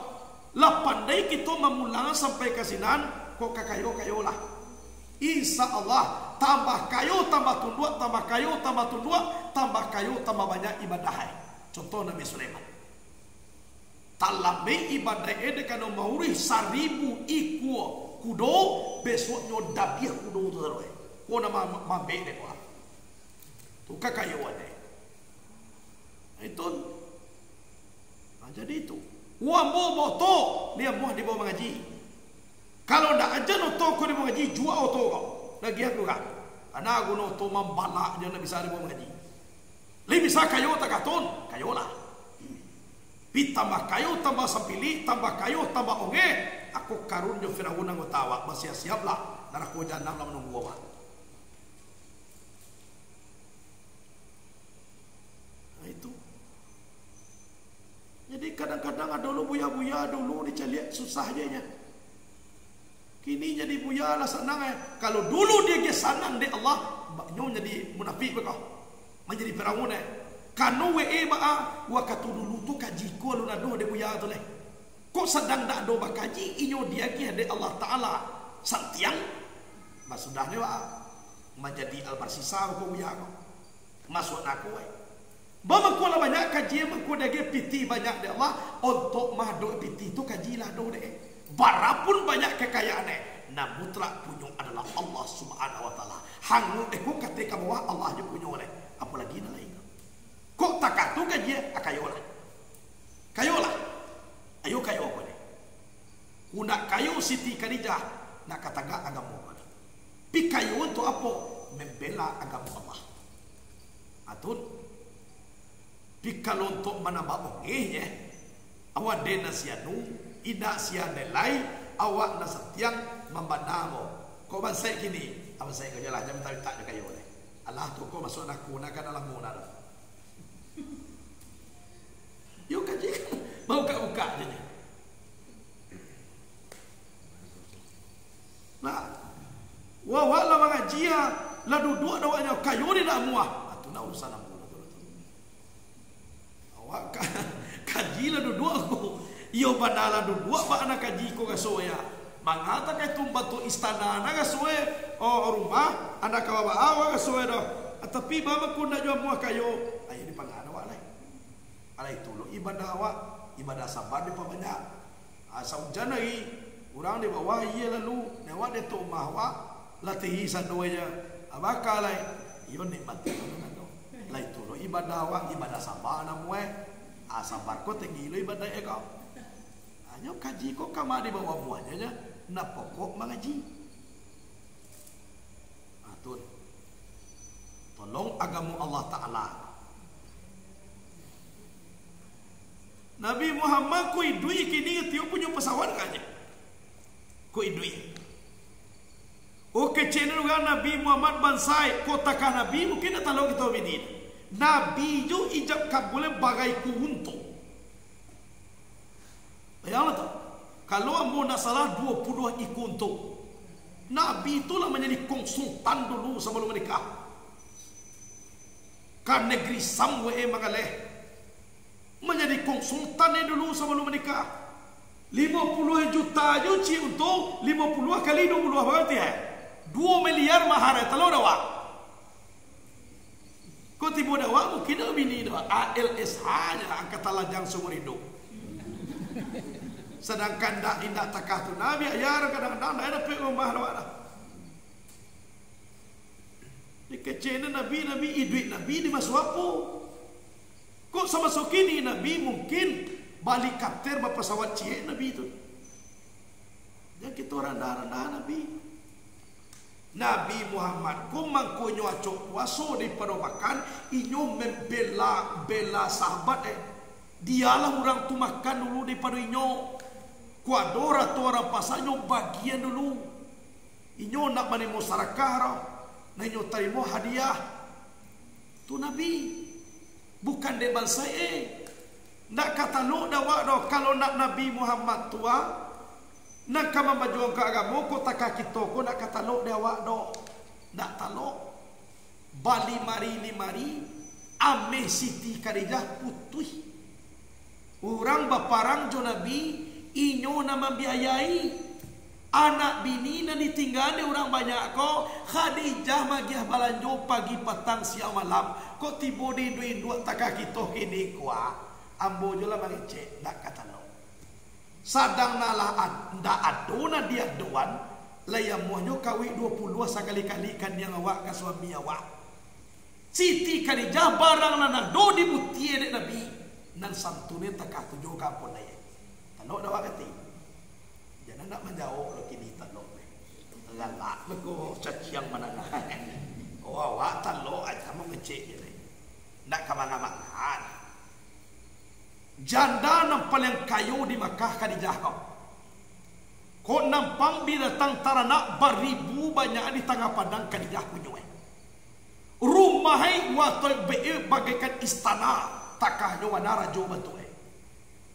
Lah pandai kita memulang sampai ke sinan kok kayo lah. Insya Allah tambah kayu tambah tunduk, tambah kayu tambah tunduk, tambah kayu tambah banyak ibadah. Contoh Nabi Sulaiman. Talame ibadah dekan mauri 1000 ikuo kudo besoknya dabiah kudo tu terus. Ko nama mambe de ko. Tu kayu ade. Itu. Jadi itu. Wa moto dia mau dibawa mengaji. Kalau ndak aja no to ko dibawa mengaji jua oto kau. Lagi aku kan. Ana aku no to mambalak dia nak bisa dibawa mengaji. Li bisa kayu tak katon, kayu lah. Pi tambah kayu, tambah sapili, tambah kayu, tambah onge. Aku karun jo Firaun ang utawa. Masih siap lah. Neraka jahanam lah menunggu awak. Nah itu. Jadi kadang-kadang ada dulu buya-buya dulu diceliak susah aja nya. Kini jadi buya lah senang ya. Kalau dulu dia sanang de Allah, baknyo jadi munafik bekah. Menjadi Firaun ya. Kanu we ba wa katu dulu tu kaji ko lu nado de buya tu leh. Kok sedang dak do bakaji inyo dia ki de Allah Taala santiang masudahnya wa menjadi al-barsisa ko buya ko. Masuk aku we. Bama ko la banyak kaji mako dage piti banyak de Allah untuk mahdo piti tu kaji lah do de. Barapun banyak kekayaan na mutlak punya adalah Allah Subhanahu wa taala. Hangu ko ketika bahwa Allah je punya oleh. Apalagi na lain. Kok takatu kaji akayola. Kayola. Ayo kayo ko ni. Una kayo Siti Khadijah nak kataga agama ko. Pi kayo to apo membela agama Allah. Atun pi kalon to manaba ya. Awak dena sianu ida sia delai awak na setiang membadamo. Ko ban sai kini, apa sai ko jalan jam tak kayo ni. Allah tu ko masuk aku nak dalam muna. Yuk kaji mau buka je. Nah, wa la mengaji la duduk awaknya kayu ni dah muah. Atu nak urusan aku tu. Awak kaji la duduk aku. Iyo badala duduk ba anak kaji ko gasoya. Mangata kay tumba tu istana na gasoe o rumah anak kawa awa gasoe do. Tapi baba ko na jo muah kayu. Ayo di pangana wa lai. Alai tulo ibadah awak, ibadah sabar di pabanyak. Asal janai orang di bawah iya lalu newa de to mahwa latihi sadoya. Abaka lai iyo nikmati nado. Lai tulo ibadah awak, ibadah sabar na mueh. Sabar ko tinggi lo ibadah eko. Anyo kaji ko kama di bawah muahnya nya na pokok mengaji. Atun. Tolong agama Allah Taala. Nabi Muhammad ku idui kini tiup punya pesawat kanya. Ku idui. Oke channel kan Nabi Muhammad bansai kota kan Nabi mungkin tak tahu kita bidin. Nabi ju ijab kabule bagai kuhunto. Bayangkan tak? Kalau ambo nak salah 20 ikunto. Nabi itulah menjadi konsultan dulu sebelum menikah. Kan negeri Samwe Magaleh. Menjadi konsultannya dulu sebelum menikah. 50 juta juci untuk 50 kali 20 berarti 2 miliar mahar telo dawa. Ko tibo dawa mungkin bini dawa ALS hanya angkatan lajang seumur hidup. Sedangkan dak indak takah tu Nabi ayar kadang-kadang ada pe rumah dawa dah. Dikecena Nabi iduit Nabi di masuk apa? Kok sama sokini Nabi mungkin balik kapter pesawat cie Nabi itu. Yang kita rendah-rendah Nabi. Nabi Muhammad kumang kunyo acok waso di perobakan inyo membela sahabat Dialah orang tu makan dulu di pada inyo. Kuadora tu orang pasanyo bagian dulu. Inyo nak mani musyarakah na inyo tarimo hadiah. Tu Nabi. Bukan de bangsa nak kata lo dawa do kalau nak Nabi Muhammad tua nak kama majuang ke agama ko tak kita ko nak kata lo dawa do nak talo bali mari ame Siti Khadijah putih orang baparang jo Nabi inyo na membiayai anak bini na ditinggali orang banyak ko Khadijah magiah balanjo pagi petang siang malam ko tibo di dua takah kita kini kuah ambo jola mangece dak kata lo sadang nalaan ndak adona dia doan layam muanyo kawi 20 sekali-kali kan yang awak ka suami awak Siti Khadijah barang lanang do di butie dek Nabi nan santune takah tujuh kampung daya talo dawa kati jangan nak menjauh lo kini talo galak beko caciang mana oh awak talo aja mengecek je nak kamang-kamangan Janda nam paling kayo di Makkah Khadijah kau. Kau nampang binatang taranak beribu banyak di tengah padang Khadijah kunyoy. Rumahai watoi be bagaikan istana takah nyawa rajo batoi.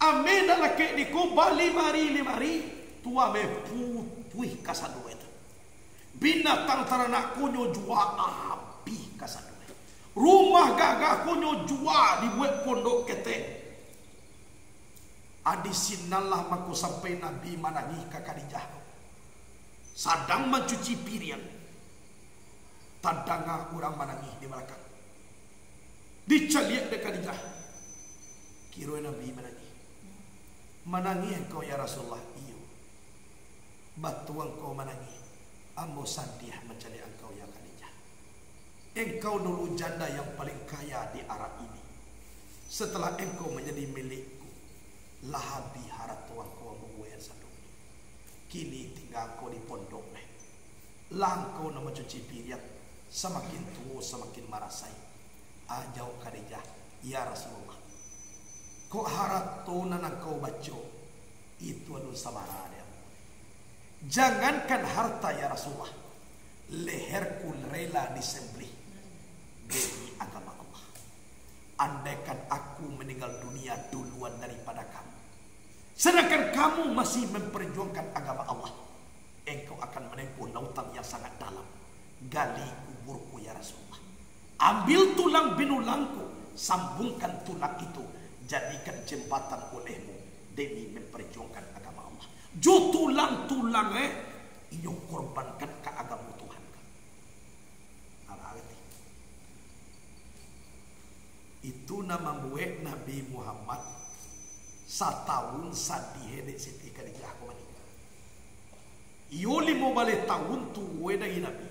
Ame dalake di ko bali mari tua me putih kasadu itu. Binatang taranak kunyo jua api kasadu. Rumah gagah kunyo jua dibuat pondok kete. Adi sinallah maku sampai Nabi manangi ke Khadijah. Sadang mencuci piring. Tadanga kurang manangi di belakang. Dicaliak de Khadijah. Kira Nabi manangi. Manangi engkau ya Rasulullah. Iyo. Batu engkau manangi. Ambo sandiah mencari engkau ya Khadijah. Engkau dulu janda yang paling kaya di Arab ini. Setelah engkau menjadi milikku, lahabi haratuan kau menguayan satu. Kini tinggal kau di pondok nih. Langkau nama cuci piring. Semakin tua semakin marasai. Ajau Khadijah, ya Rasulullah. Kau haratuan yang kau baca itu adalah sabara dia. Jangankan harta ya Rasulullah, leherku rela disembelih demi agama Allah. Andaikan aku meninggal dunia duluan daripada kamu, sedangkan kamu masih memperjuangkan agama Allah, engkau akan menempuh lautan yang sangat dalam. Gali kuburku ya Rasulullah. Ambil tulang binulangku, sambungkan tulang itu, jadikan jembatan olehmu demi memperjuangkan agama Allah. Jo tulang-tulang inyo korbankan ke agama Tuhan. Itu nama buat Nabi Muhammad setahun sadih dek Siti Khadijah ko meninggal. Iyo 15 tahun tuwe dari Nabi.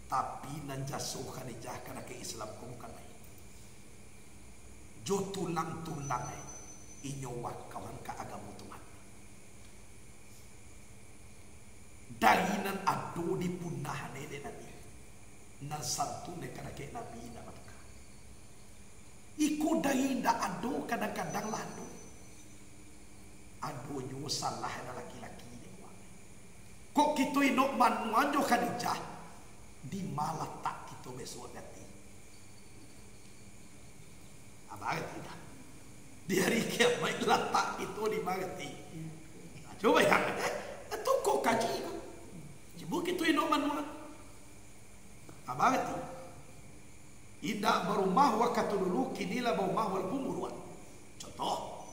Tapi nanjasuh Khadijah karena ke Islam ko bukan main. Jo tulang-tulang inyo wakawan ke agama Tuhan. Dainan adu di punah de Nabi. Nan satu ne karena ke Nabi nama. Iku dahi ndak ado kadang-kadang lado. Ado nyu salah na laki-laki ni. Kok kita inok manuanjo Khadijah di malatak kita besok gati. Apa tidak? Di hari kiamat latak itu di magati. Coba ya. Itu kok kaji. Jibu kita inok manuan. Apa gati? Ida barumah wakatu dulu kinilah barumah wal bumuruan. Contoh,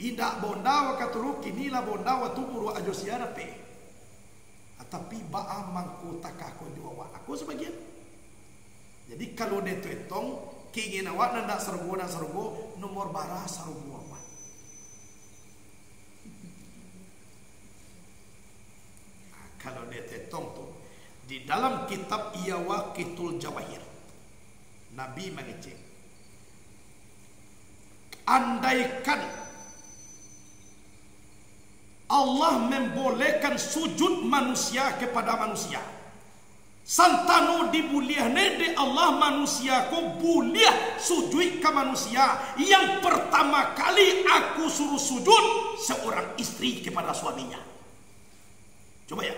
ida bonda wakatu dulu kinilah bonda waktu buru ajo siara pe. Tapi ba mangku takah ko jua aku sebagian. Jadi kalau dia tuetong kingin awak nanda sergo nomor bara sergo awak. Kalau dia tuetong tu di dalam kitab Iyawaqitul Jawahir. Nabi mengecek, andaikan Allah membolehkan sujud manusia kepada manusia, santano dibuliahne de Allah manusia ko buliah sujud ke manusia. Yang pertama kali aku suruh sujud seorang istri kepada suaminya. Coba ya.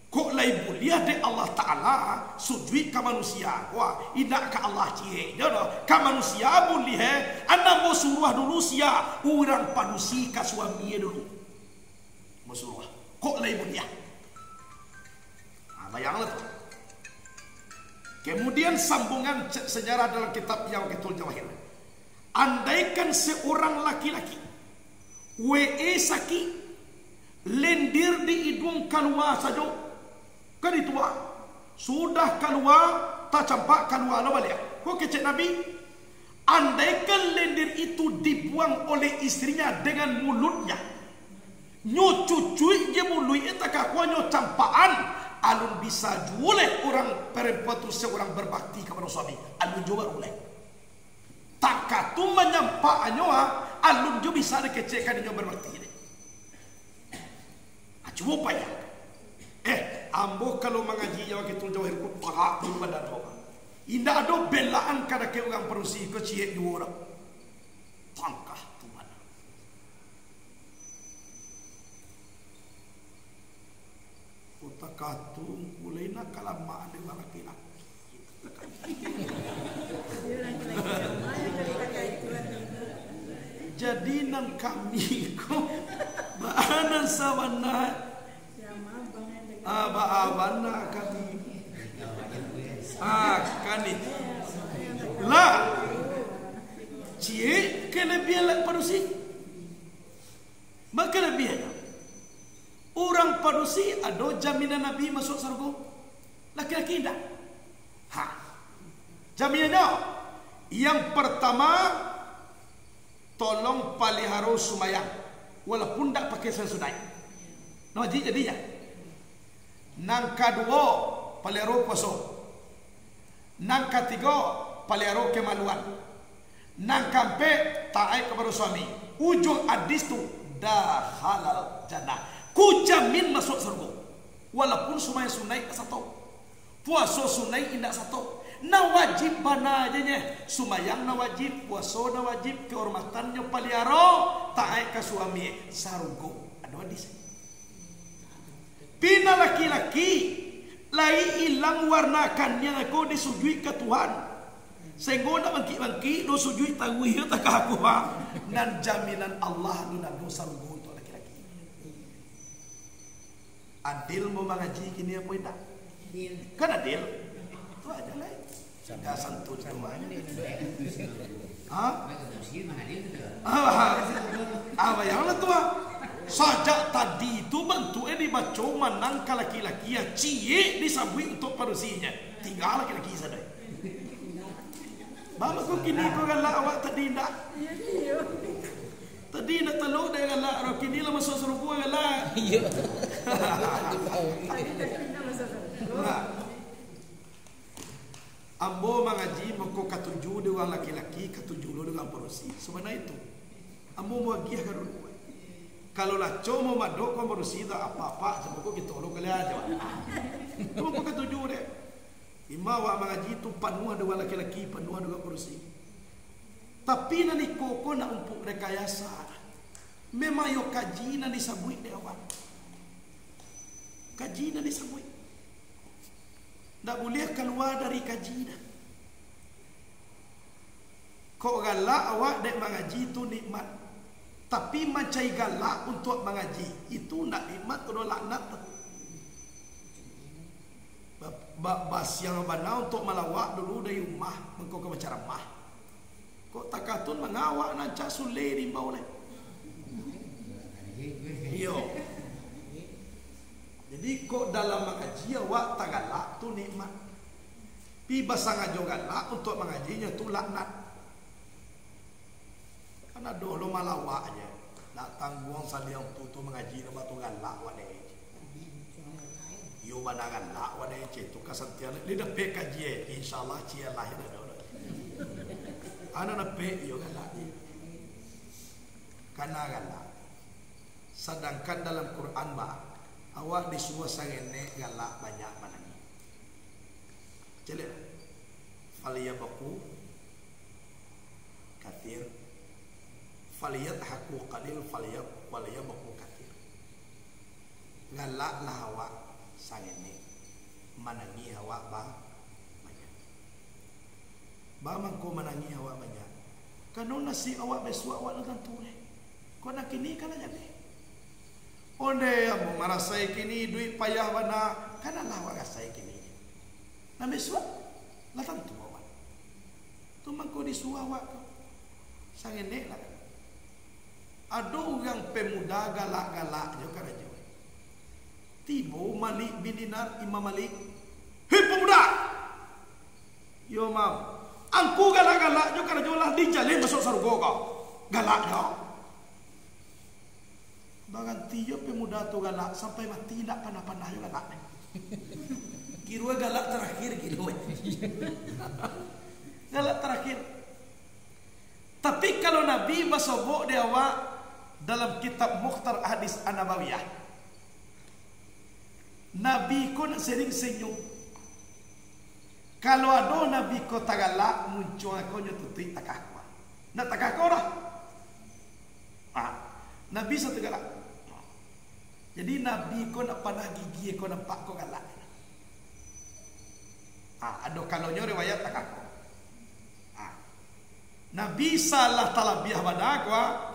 Kok lai buliah de Allah Ta'ala sujud ke manusia. Wah, tidak ke Allah cie. Jodoh, ke manusia buliah. Anda mau suruh dulu sia. Orang panusi ke suaminya dulu. Mau suruh. Kok lai buliah. Nah, bayanglah tuh. Kemudian sambungan sejarah dalam kitab Iyawaqitul Jawahir. Andaikan seorang laki-laki we saki lendir di hidung keluar saja. Kan itu sudah keluar tak campak keluar lah balik. Kok kecek Nabi? Andaikan lendir itu dibuang oleh istrinya dengan mulutnya, nyo cucui je mulut itu kakuanyo campaan, alun bisa jualeh orang perempuan tu seorang berbakti kepada suami. Alun juga boleh. Tak katu menyampaannya, alun juga bisa dikecekkan nyo berbakti ini. Coba payah. Ambo kalau mengaji Iyawaqitul Jawahir ku tak dulu badan orang. Indah ada belaan kada ke orang perusi ke cie dua orang. Katung kulay na kalamaan ng mga laki-laki. Jadi nang kami ko baanan sa wana baawan na kami kanit lah cie kelebihan lang padusi maka kelebihan orang padusi ada jaminan Nabi masuk surga laki-laki tidak jaminannya yang pertama tolong palihara sumayang walaupun tak pakai sesunai wajib jadinya nang kedua palihara puasa nang ketiga palihara kemaluan nang keempat taat kepada suami ujung hadis tu dah halal jannah ku jamin masuk surga walaupun sumayang sunai satu puasa sunai indah satu na wajib bana ajanya sumayang na wajib puasa na wajib kehormatannya palihara taat ke suami sargo ada hadis pina laki-laki lai hilang warnakannya aku disujui ke Tuhan sehingga nak bangki-bangki do sujui tangui tak aku dan jaminan Allah nu nak sargo untuk laki-laki adil mau mengaji kini apa tidak kan adil itu aja lah. Dah santun rumah. Yang tua. Sajak tadi itu bantu dibaca manang ke laki-laki yang cie disabui untuk parusinya. Tinggal laki-laki saja. Bapa kau kini kau galak awak tadi nak. Tadi nak telur dia galak. Kini lah masuk serupu galak. Ambo mengaji mako ketujuh dengan laki-laki, ketujuh dengan perusi. Sebenarnya itu. Ambo mau giah kan dulu. Kalau lah cuma madok kan perusi tak apa-apa, sebab kau kita orang kalian aja. Cuma kau ketujuh deh. Ima awak mengaji itu penuh dengan laki-laki, penuh dengan perusi. Tapi nanti kau nak umpuk rekayasa. Memang yo kaji nanti sabui deh awak. Kaji nanti sabui. Tak boleh keluar dari kaji dah. Kok galak awak dek mengaji itu nikmat. Tapi macai galak untuk mengaji itu nak nikmat atau laknat. Bas yang benar untuk melawak dulu dari rumah mengkau ke macam ramah. Kok takatun mengawak nancak sule di bawah le. Yo. Jadi kok dalam mengaji awak tak galak tu nikmat. Pi basang ajo galak untuk mengajinya tu laknat. Karena dulu malawak aja. Datang buang saliang tu mengaji nama tu galak wadai. Yo bana galak wadai tu kasantian lidah pe kaji insyaallah cia lahir ada. Ana na pe yo galak. Karena galak. Sedangkan dalam Quran awak disuruh sangene galak banyak mana ni. Jelek. Falyabaku kathir. Falyadhaku qalil falyabaku kathir. Galak lah awak sangene manangi awak banyak. Ba mangko manangi awak banyak. Kanu nasi awak besu awak dengan tu ni. Kau nak kini kan aja ni. Onde amo marasai kini duit payah bana kana lawa kasai kini. Nami suap latang tu awak. Tu mangko disuah awak. Sangene lah. Ada orang pemuda galak-galak jo karajo. Tibo Malik bin Dinar Imam Malik. Hei pemuda. Yo mam. Angku galak-galak jo karajo lah dijalin masuk surga kau. Galak jo. Bagan tiap pemuda tu galak sampai mati tidak panah-panah juga galak. Kirua galak terakhir gitu. Galak terakhir. Tapi kalau Nabi basobok dia awak dalam kitab Mukhtar Hadis An-Nabawiyah. Nabi ko sering senyum. Kalau ada Nabi ko tagalak muncul aku nyututi takakwa. Nak takakwa dah. Nabi satu galak. Jadi Nabi ko nak panah gigi ko nampak ko galak. Ada kalonyo riwayat tak aku. Nabi salah talabiah pada aku,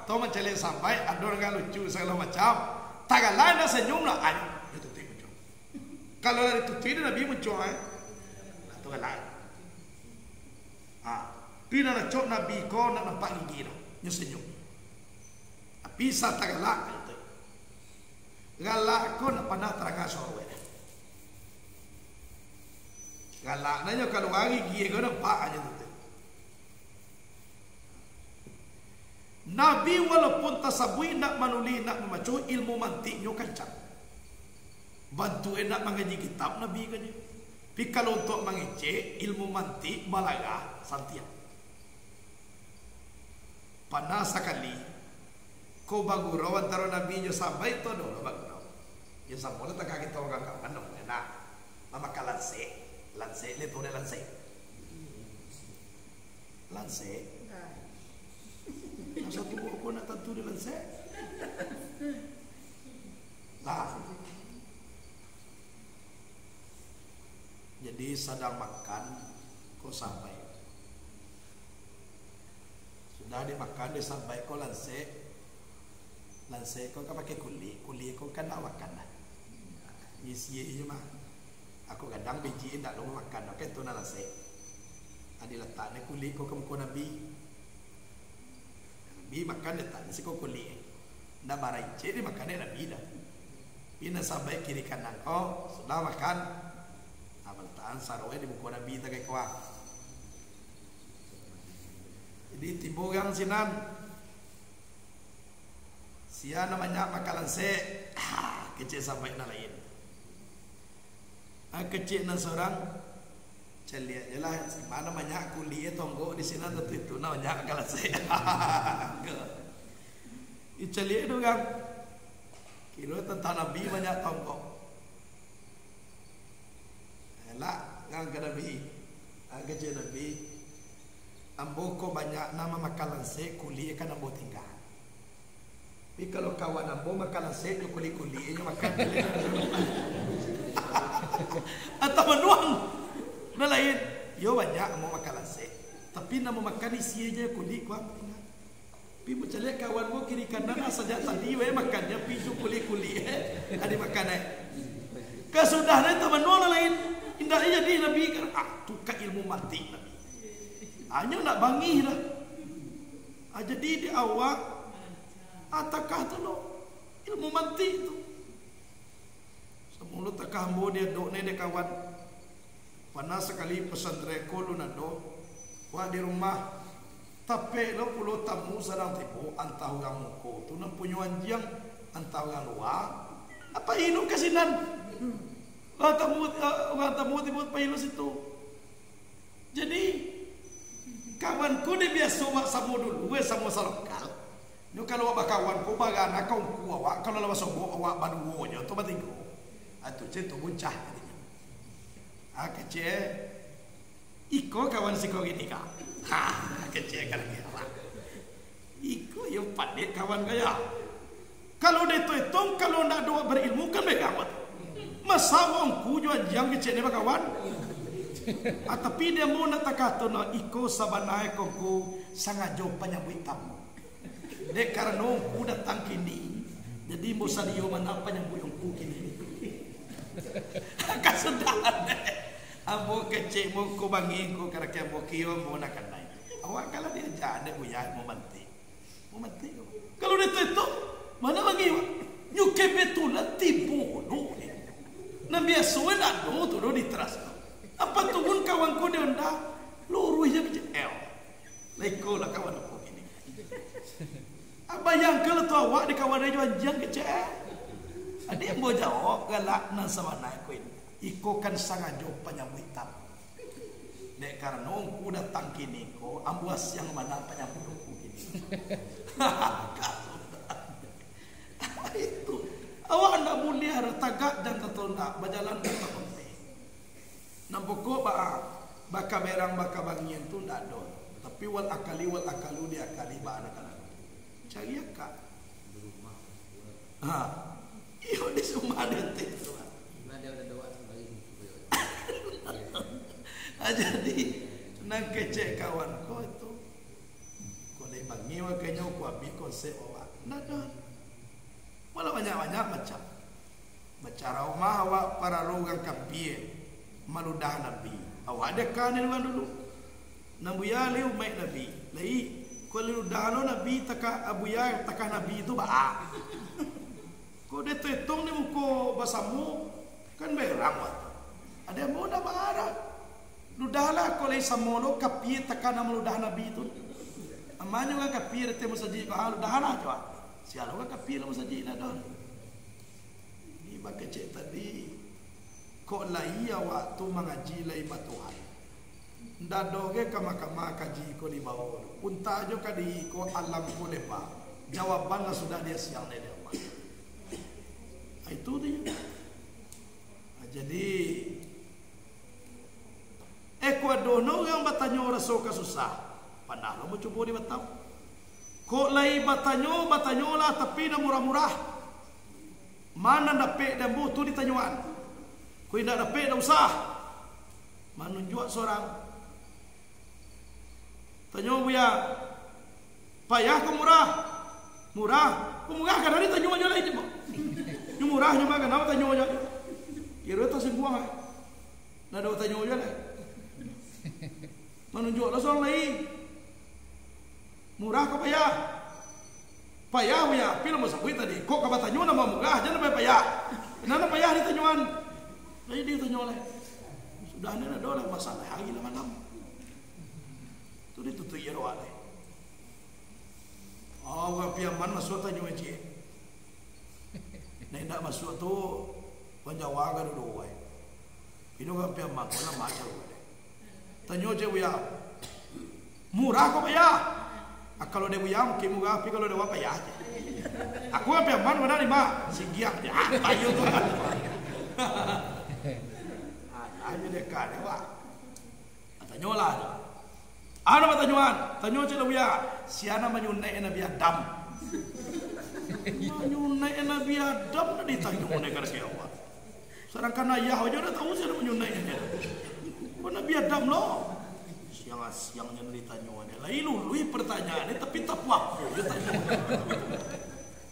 tau macam sampai ada orang lucu segala macam. Tagalan dah senyum lah, ayo itu muncul. Kalau dari itu tidak Nabi muncul, itu galak. Pina nak cok Nabi ko nak nampak gigi dah, senyum. Tapi sa tagalak. Galak ko nak panah terangah sorwe. Galak nanya kalau hari gigi ko nampak aja tu. Nabi walaupun tasabui nak manuli nak memacu ilmu mantiknya kencang. Bantu nak mengaji kitab Nabi kan. Tapi kalau untuk mengecek ilmu mantik malaga santiang. Panah sekali ko bagurau antara Nabi nya sampai to do bagurau. Ya sampai tak kita orang kawan dong enak. Mama kalanse le tu lanse. Lanse. Satu aku nak tentu di lanse. Lah. Jadi sedang makan ko sampai. Sudah dimakan dia sampai ko lanse ko kan pakai kuli ko kan nak makan lah. Isi je mah. Aku kadang biji tak lu makan, okey tu nak lanse. Adi letak ni kuli ko ke muka Nabi. Nabi makan dia tak nasi ko kuli. Ndak barai je dia makan dia Nabi dah. Pina sampai kiri kanan ko sudah makan. Abaltaan saroi di muka Nabi tak kau. Jadi timbul yang sinan. Sia namanya makanan se, kecil sampai na lain. Kecil na seorang, celia je lah. Mana banyak kuliah tonggo di sini tentu itu namanya makanan se. Celia itu kan, kira tentang Nabi banyak tonggo. Lah, ngang ke Nabi, kecil Nabi. Ambo ko banyak nama makanan se kuliah kan ambo tinggal. Tapi kalau kawan ambo makan nasi tu kuli-kuli nya makan. Atau menuang. Nah lain, yo banyak mau makan nasi. Tapi nak makan isi aja kuli kuat. Tapi macam lihat kawan mo kiri kanan saja tadi we makannya piju kuli-kuli ada makan Kesudahnya itu menuang lain. Indah jadi Nabi kan tu ka ilmu mati Nabi. Hanya nak bangi lah. Jadi di awak atakah tu lo ilmu mantik tu. Semula takah ambo dia dok ni dia kawan. Panas sekali pesantren ko lu nado. Wah di rumah tapi lo pulau tamu sedang tipu antah orang muko tu nak punya anjang antah orang luar. Apa inu kasinan? Orang tamu tipu pailu situ. Jadi kawanku dia biasa mak samu dulu, samu salokal. Ni kalau awak kawan ko bagana kau ku awak kalau lawas sobo awak baduonya tu batingo. Atu ceto buncah katanya. Kecil iko kawan si kau gini ka. Kecil kalau dia awak. Iko yang pandai kawan kaya. Kalau dia tu hitung kalau nak doa berilmu kan megang. Masa wong ku jual jang kecil ni kawan. Tapi dia mau nak kata no iko sabanai ko ku sangat jauh penyambut tamu. Dek karena ku datang kini, jadi musa dia mana apa yang buyung ku kini. Kasudahan deh. Abo kecil mo ko bangi ko karena mo kiyo mo nak kanai. Awak kalau dia jadi buya mo mati. Kalau dia tu mana bangi wa? Nyuke betul tipu no. Nabi asuen ado tu do ditras. Apa tu pun kawan ko dia nda luruh je kecil. Leko lah kawan aku kini. Bayang kalau tu awak di kawan dia jual kecil. Ada yang boleh jawab galak nan sama naik koin. Iko kan sangat jauh penyambut hitam. Dek karena ku datang kini ko ambuas yang mana penyambut ku kini. Itu awak nak mulia tagak dan tertondak berjalan ke tempat. Nampoko baka berang baka bangian tu ndak ada. Tapi wal akalu dia akali ba anak-anak. Cari akak. Iyo di semua dente tu. Mana ada doa bagi. Jadi nang kecek kawan ko itu. Ko le bangiwa kenyo ko abi konsep awak. Nada. Wala banyak-banyak macam. Bicara rumah awak para rogang kapie maludah Nabi. Awak ada kan dulu. Nabuya leu mai Nabi. Lai ko leu dahalo Nabi taka abuya taka Nabi itu ba. Ko de tetong ni muko basamu kan berang wat. Ada mo na baara. Ludahlah ko lai samolo kapie taka na maludah Nabi itu. Amanyo ka kapie te mo saji ko halu dahana jo. Sialo ka kapie mo saji na don. Di bakecek tadi ko lai awak tu mengaji lai batuhan. Dadoge kama-kama kaji ko di bawah. Punta jo kadi ko alam ko lepa. Jawabannya sudah dia siang dari Allah. Itu dia. Jadi Ekuadono yang batanyo raso kasusah. Panalo mo cubo di bataw. Ko lai batanyo lah tapi na murah-murah. Mana dapat dan butuh ditanyuan. Ko tidak dapat dah usah. Manunjuk seorang. Tanyo buya. Payah ko murah. Murah. Ko murah kan hari tanyo aja lagi mo. Yung murah nyo maga na tanyo aja. Iro ta singbuang ay. Na daw tanyo aja lah. Manunjuk lah seorang lain. Murah ko payah. Payah buya. Pila mo sabuy tadi. Ko ka tanyo na murah jangan na payah. Nana payah ditanyuan. Lagi dia tanyo lah. Sudah na dola masalah lagi naman. Tu ditutup iro ale. Oh, piaman masuk tanyo eci. Nek ndak masuk tu panjawaga dulu wae. Ino ka piaman wala macam wae. Tanyo je buya. Murah kok ya? Kalau dia buya mungkin murah, tapi kalau dia apa ya? Aku ka piaman mana ni mak? Sigiak ya. Ayo tu. Ayo dekat dewa. Tanyo lah. Ano matanyuan? Tanyo sila buya. Siana manyunay Nabi Adam. Manyunay Nabi Adam na ditanyuan na kaya awak. Sedangkan ayah aja dah tahu siapa manyunay niya. Kau Nabi Adam lo. Siang-siangnya ditanyuan. Lain lului pertanyaan ni tapi tak puas.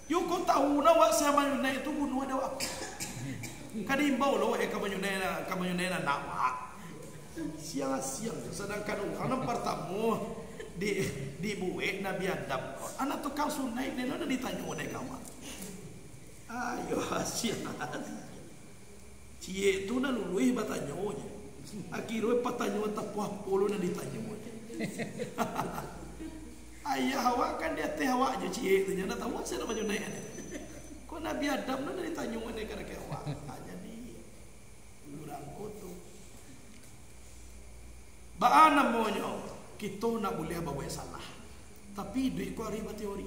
Yo kau tahu na wak saya manyunay itu bunuh ada wak. Kadimbau lo kamu nyunay na nak. Siang-siang sedangkan orang pertama di buek Nabi Adam anak tukang sunai ni ada ditanya oleh kawan. Ayo siang cie tu na lului bertanya nya akhirnya pertanyaan tak puas polo na ditanya nya. Ayah awak kan dia teh awak je cie tu nya nak tahu saya nak nyunai ni. Ko Nabi Adam na ditanya oleh kana ke awak. Jadi urang kotu Baana monyo kita nak boleh bawa salah. Tapi duit ko riba teori.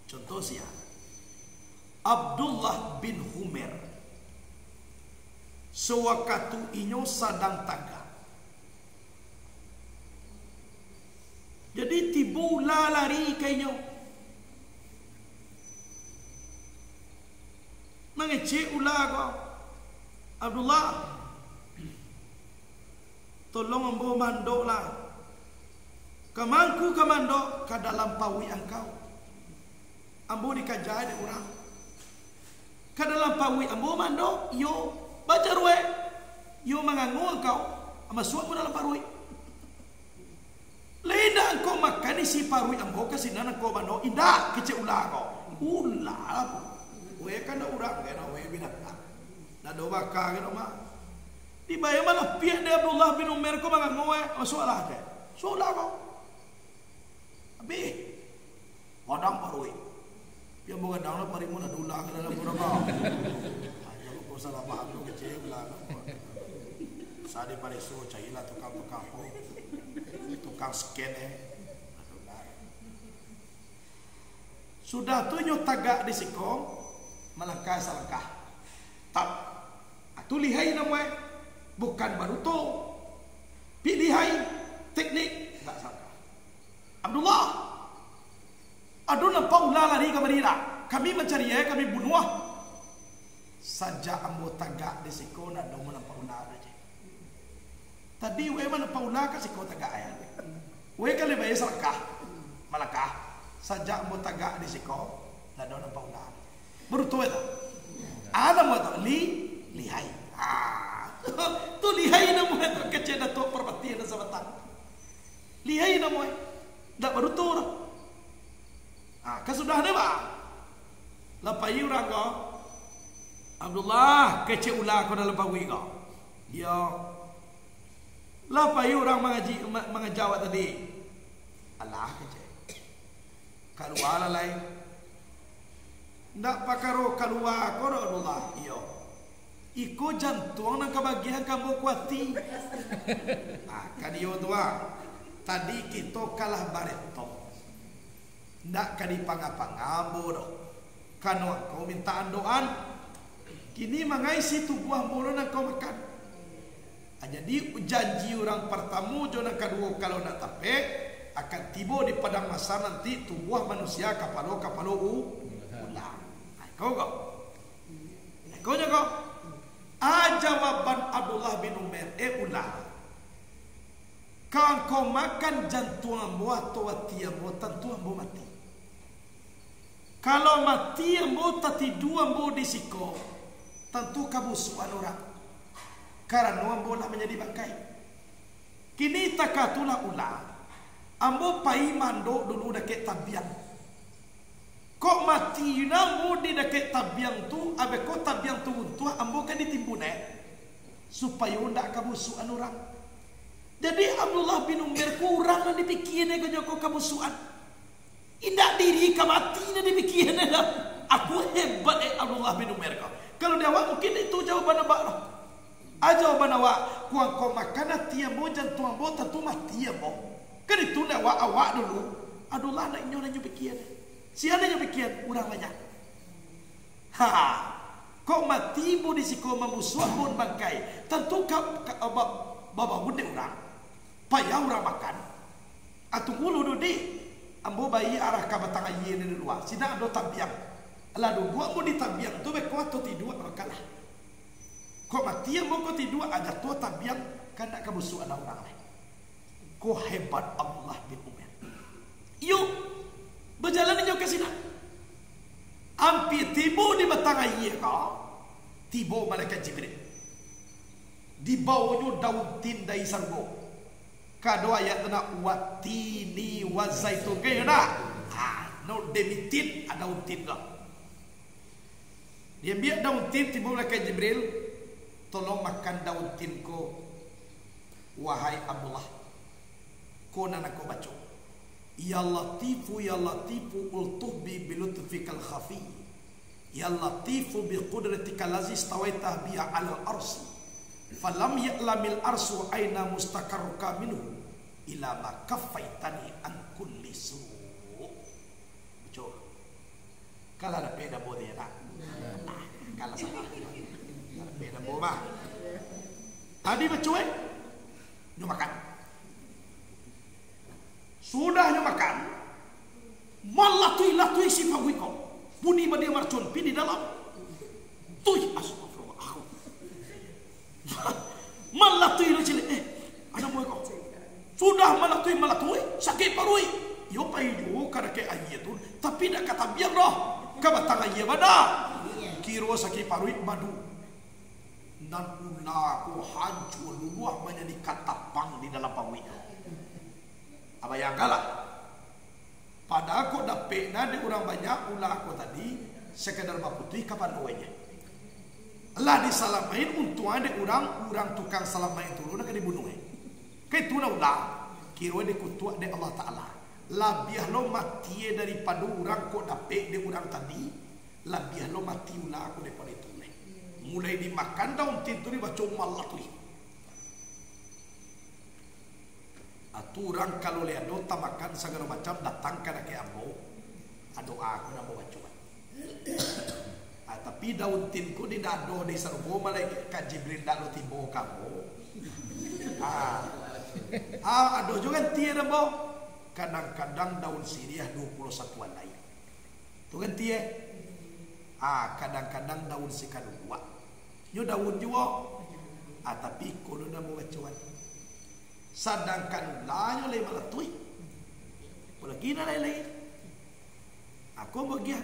Contoh sia. Abdullah bin Humair. Sewaktu inyo sadang taga. Jadi tibu lari kainyo. Mengecek ulah ko. Abdullah tolong ambo mando lah. Kamangku kamando ke dalam pawi engkau. Ambo dikajai orang. Ke dalam pawi ambo mando, yo baca ruwe. Yo mengangu engkau. Masuk mo dalam parui. Leda engkau makan isi parui ambo kasinan engkau mando. Indah kecek ulah kau. Ulah. We kan orang kena we binatang. Na do baka kena mak. Di bayar malah pihak dia Abdullah bin Umar ko mga ngoe masalah dia. Solah ko. Abi. Wadang parui. Dia bukan dang pari mo na dula ka dalam buraka. Ayo ko salah paham ko kecil lah. Sadi pare so caila tukang po. Tukang scan Sudah tunyo tagak di sikong malangkah salangkah. Tak atu lihai na mo. Bukan baru tu pilihai teknik tak salah. Abdullah aduh nampak ulah lari ke Madinah. Kami mencari kami bunuh saja ambo tagak di siko na do mana paula aja. Tadi we mana paula ka siko tagak ya. We kali bae salakah. Malakah saja ambo tagak di siko na do na paula. Baru tu eta. Ada mo to lihai. Tu lihai na mo eta kece na to perbati na sabatang. Lihai na mo. Dak baru tu. Kesudah ni ba? Lapai orang ko Abdullah kece ulah ko dalam pagwi ko. Ya. Lapai orang mengajawab tadi. Allah kece. Keluar lalai. Ndak pakaro keluar ko Abdullah. Ya. Iko jantung nang kebagian kamu kuati. Kadiyo tua. Tadi kita kalah bareto. Ndak kadi pangapangabo doh. Kano kau mintaan doan. Kini mangai situ buah mulu nak kau makan. Jadi janji orang pertama jona kedua kalau nak tape akan tiba di padang masa nanti tu buah manusia kapalo ulang. Kau jago. Jawaban Abdullah bin Umar ulang. Kalau kau makan jantung buah tua tiap buah tentu ambo mati. Kalau mati ambo tati dua ambo disiko, tentu kabusuan orang. Karena ambo nak menjadi bangkai. Kini takatulah ulah. Ambo pai mando dulu dekat tabiang. Kok mati ambo di dekat tabiang tu, abe kok tabiang tu untuh ambo kan ditimbun supaya ndak kabusuan orang. Jadi Abdullah bin Umar kurang dan dipikirnya ke Joko kabusuan. Indak diri kamati na dipikirnya dah. Aku hebat Abdullah bin Umar kau. Kalau dia awak mungkin itu jawaban awak. Jawaban awak kuang kau makan tiap mo jantung mo tentu mati mo. Kan itu nak awak dulu. Abdullah nak nyonya pikir. Siapa yang pikir orang banyak. Kau mati mo di siko mamusuh pun bangkai. Tentu kau bawa bunda orang. Payah orang makan. Atau mulu dodi. Ambo bayi arah ke batang air ni luar. Sida ada tabiang. Lalu buat mo di tabiang tu bekot tu tidur kalah. Kok mati ambo ko tidur ada tu tabiang kan nak kebusuan orang lain. Ko hebat Allah bin Umar. Yuk berjalan jauh ke sini. Hampir tiba di batang air kau. Tiba malaikat Jibril. Di bawahnya daun tin dari sargo. Kado ayat nak watini wazaitun kaya nak. No demitin ada daun tin lah. Dia biar daun tin tiba malaikat Jibril. Tolong makan daun tin ko. Wahai Abdullah. Ko nak ko baca. Ya latifu ultuh bi bilutfikal khafi. Ya latifu bi qudratika allazi stawaita biha 'ala al-arsi. Falam ya'lamil arsu aina mustaqarruka minhu ila ma kaffaitani an kulli su. Betul. Kalau ada beda boleh nak. Kalau salah. Kalau beda boleh. Tadi betul nyo makan. Sudah nyo makan. Malatui si pagwiko. Buni badia marcon pi di dalam. Tuy astagfirullah. Malatui lu cilik ada mo ko sudah malatui sakit parui yo payu kada ke ayatun tapi dak kata biar roh ka batang ayat bada kiro sakit parui madu dan ulah ko hancur luah menjadi katapang di dalam pawi apa yang kalah pada aku dapat na de orang banyak ulah aku tadi sekedar baputih kapan doanya Allah disalamain untuk ada orang tukang salamain turun nak dibunuh. Kai tu na ulah kira de kutua de Allah Taala. Labiah lo mati daripada orang kok dapat de orang tadi. Labiah lo mati ulah aku daripada itu. Mulai dimakan daun tintu ni baca malah tu. Aturan kalau lihat do makan segala macam datang kana ke ambo. Doa aku nak baca. Tapi daun tinku di dado di sarbo malaikat Jibril dak lo tibo kamu. Ado juga tiada bo. Kadang-kadang daun siriah 21 lain. Tu kan tiada. Kadang-kadang daun sikadua. Nyo daun juga. Tapi kalau nak mengacuan. Sedangkan lain oleh malatui. Lagi na lain. Aku bagian.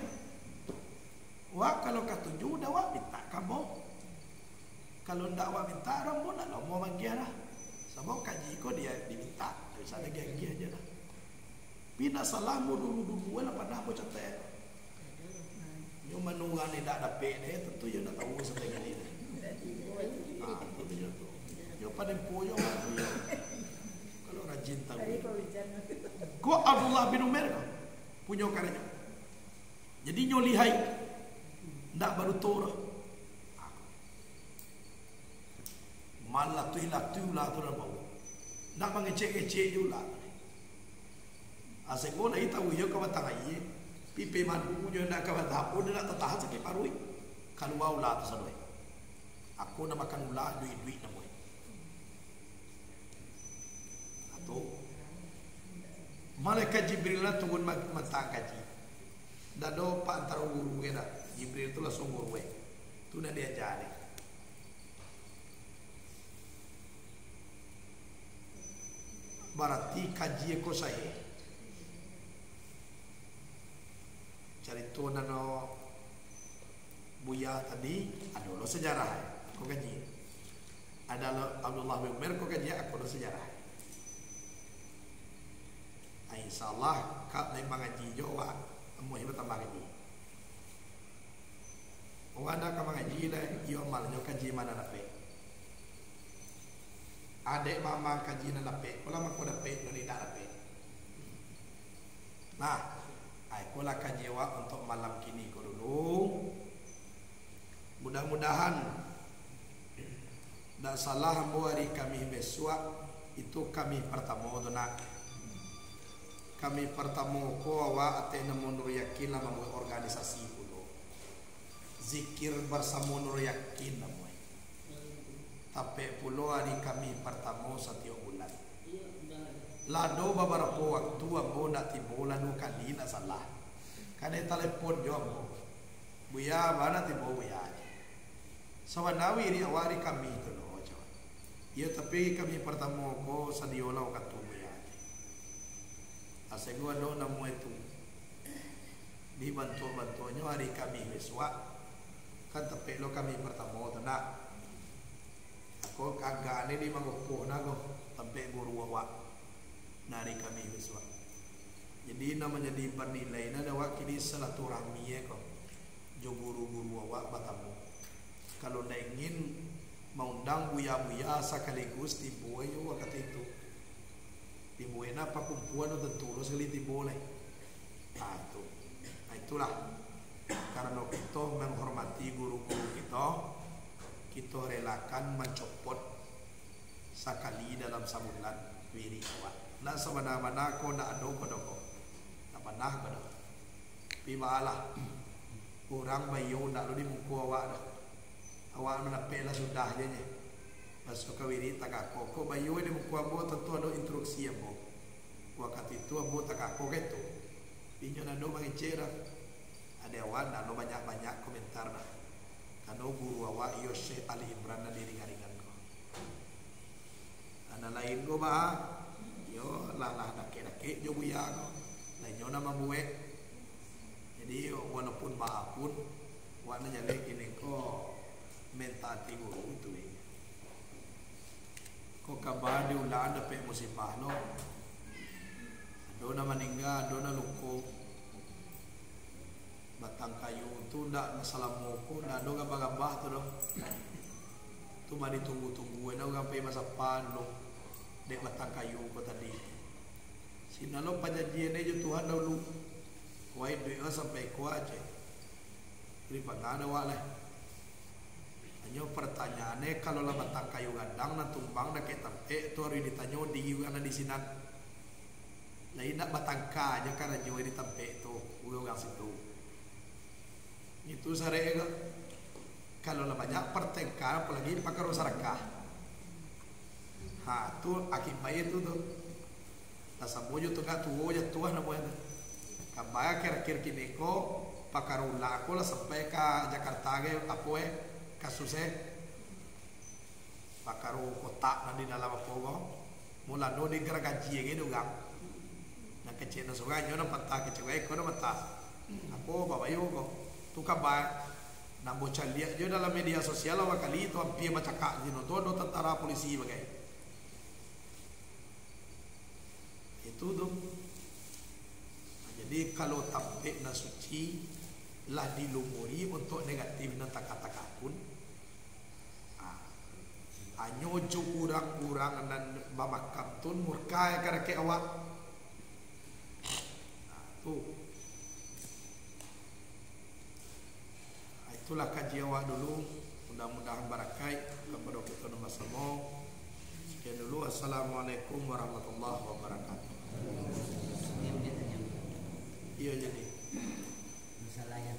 Wah kalau katuju dah wah minta kamu. Kalau ndak wah minta orang pun nak mau bagian lah. Sebab kaji ko dia diminta. Bisa lagi aja lah. Pina salamu dulu lah pada aku catat. Yo manungan ni dak dapat dia tentu yo nak tahu sampai kali ni. Itu je tu. Yo pada poyo kalau rajin tahu. Ko Abdullah bin Umar ko punya karya. Jadi nyo lihai ndak baru torah. Malah tu lah tu bau. Nak mengecek-ecek juga. Asal ko lai tahu yo ka batang ai. Pipe madu nyo nak ka batang pun nak tahan sakit parui. Kalau bau lah tu sadoi. Aku nak makan ulah duit-duit nak buat. Atau malaikat Jibril lah turun matang kaji. Dah do pak antara guru kita. Jibril tu langsung guru. Tu nak dia ajar. Berarti kaji ko sahih. Cerita nano Buya tadi ada lo sejarah. Kau kaji. Ada Abdullah bin Umar kau kaji aku lo sejarah. InsyaAllah kak lain mengaji Jawa mau hebat tambah kaji. Ada kau mengaji dah. Ia malnya kaji mana dapat. Adik mama kaji na dapat. Kalau mak kau dapat ni tak dapat. Nah. Ikulah kaji awak untuk malam kini ko dulu. Mudah-mudahan tak salah hari kami besok itu kami pertama tu nak. Kami pertama ko awak atena mundur yakin lah membuat organisasi dulu. Zikir bersama nur yakin namanya. Tapi pulau hari kami pertama setiap bulan. Lado beberapa waktu ambo nak tiba lalu kali nak salah. Karena telepon jo ambo. Buya mana tiba buya. Sawanawi ri awari kami tu loh. Ya tapi kami pertama ko sadiola waktu buya. Asal gua do namu itu. Dibantu-bantunya hari kami besok. Kan tapi lo kami pertama tu nak. Aku kagak ni di mangopo nago sampai guru awak. Nari kami besok. Jadi namanya di bernilai nada wakili silaturahmi ya kok. Jo guru-guru awak batamu. Kalau nak ingin mengundang buya-buya sekaligus tibuai yo waktu itu. Tibuai na pakumpuan tentu lo sekali tiboleh. Tu. Itulah. Karena kita menghormati guru-guru kita relakan mencopot sekali dalam sebulan wiri awak. Nak semana-mana ko nak ado ko doko. Tak pernah ko doko. Pimalah. Orang bayu nak lu di muka awak dah. Awak menapik lah sudah je ni. Masuk ke wiri tak ako. Ko bayu di muka ambo tentu ada instruksi ambo. Waktu itu ambo tak ako gitu. Pinyo nak do mengecek dah. Ada awak nak lo banyak-banyak komentar dah. Kano guru awak yo Syekh Ali Imran na diringan-ringan ko. Ana lain ko ba? Yo lalah dake-dake jo buya ko. Lainyo na mabuet. Jadi walaupun maapun wana nyale kini ko mentati guru itu ni. Ko kabar di ulan dapat musibah lo. Do na meninggal, do na luko. Batang kayu tu ndak masalah moko, ndak do gabah-gabah tu doh. Tu mari tunggu-tunggu na sampai masa pan lo. Dek batang kayu ko tadi. Sinalo pajanjian aja Tuhan dahulu. Kuai doa sampai kuat aja. Beri pangana wala. Hanya pertanyaannya kalau lah batang kayu gandang na tumbang na ke tempe tu hari ditanya di mana di sinan. Lain nak batang ka aja karena jauh di tempe tu, uang situ. Itu sare kalau lah banyak pertengkaran apalagi pakai masyarakat. Tu akibat itu tu. Nasa bojo tu kat tuo ya tuah na buat. Kabaya kira-kira kini ko pakarula aku lah sampai ke Jakarta ge apa kasusnya pakaru kotak nanti dalam apa go mula no di geragaji gitu gang nak kecil na suga nyo na patah kecil ko na mata ako babayo ko tu kabar na bocah lihat jo dalam media sosial awak kali itu hampir macakak dino todo tentara polisi bagai itu tuh. Jadi kalau tampik na suci lah dilumuri untuk negatif na taka-taka pun anyojo kurang-kurang dan bamakam tun murka karake awak tuh. Itulah kaji awak dulu, mudah-mudahan barakai kepada kita nama semua. Sekian dulu, assalamualaikum warahmatullahi wabarakatuh. Yang dia tanya. Iya jadi Masalah yang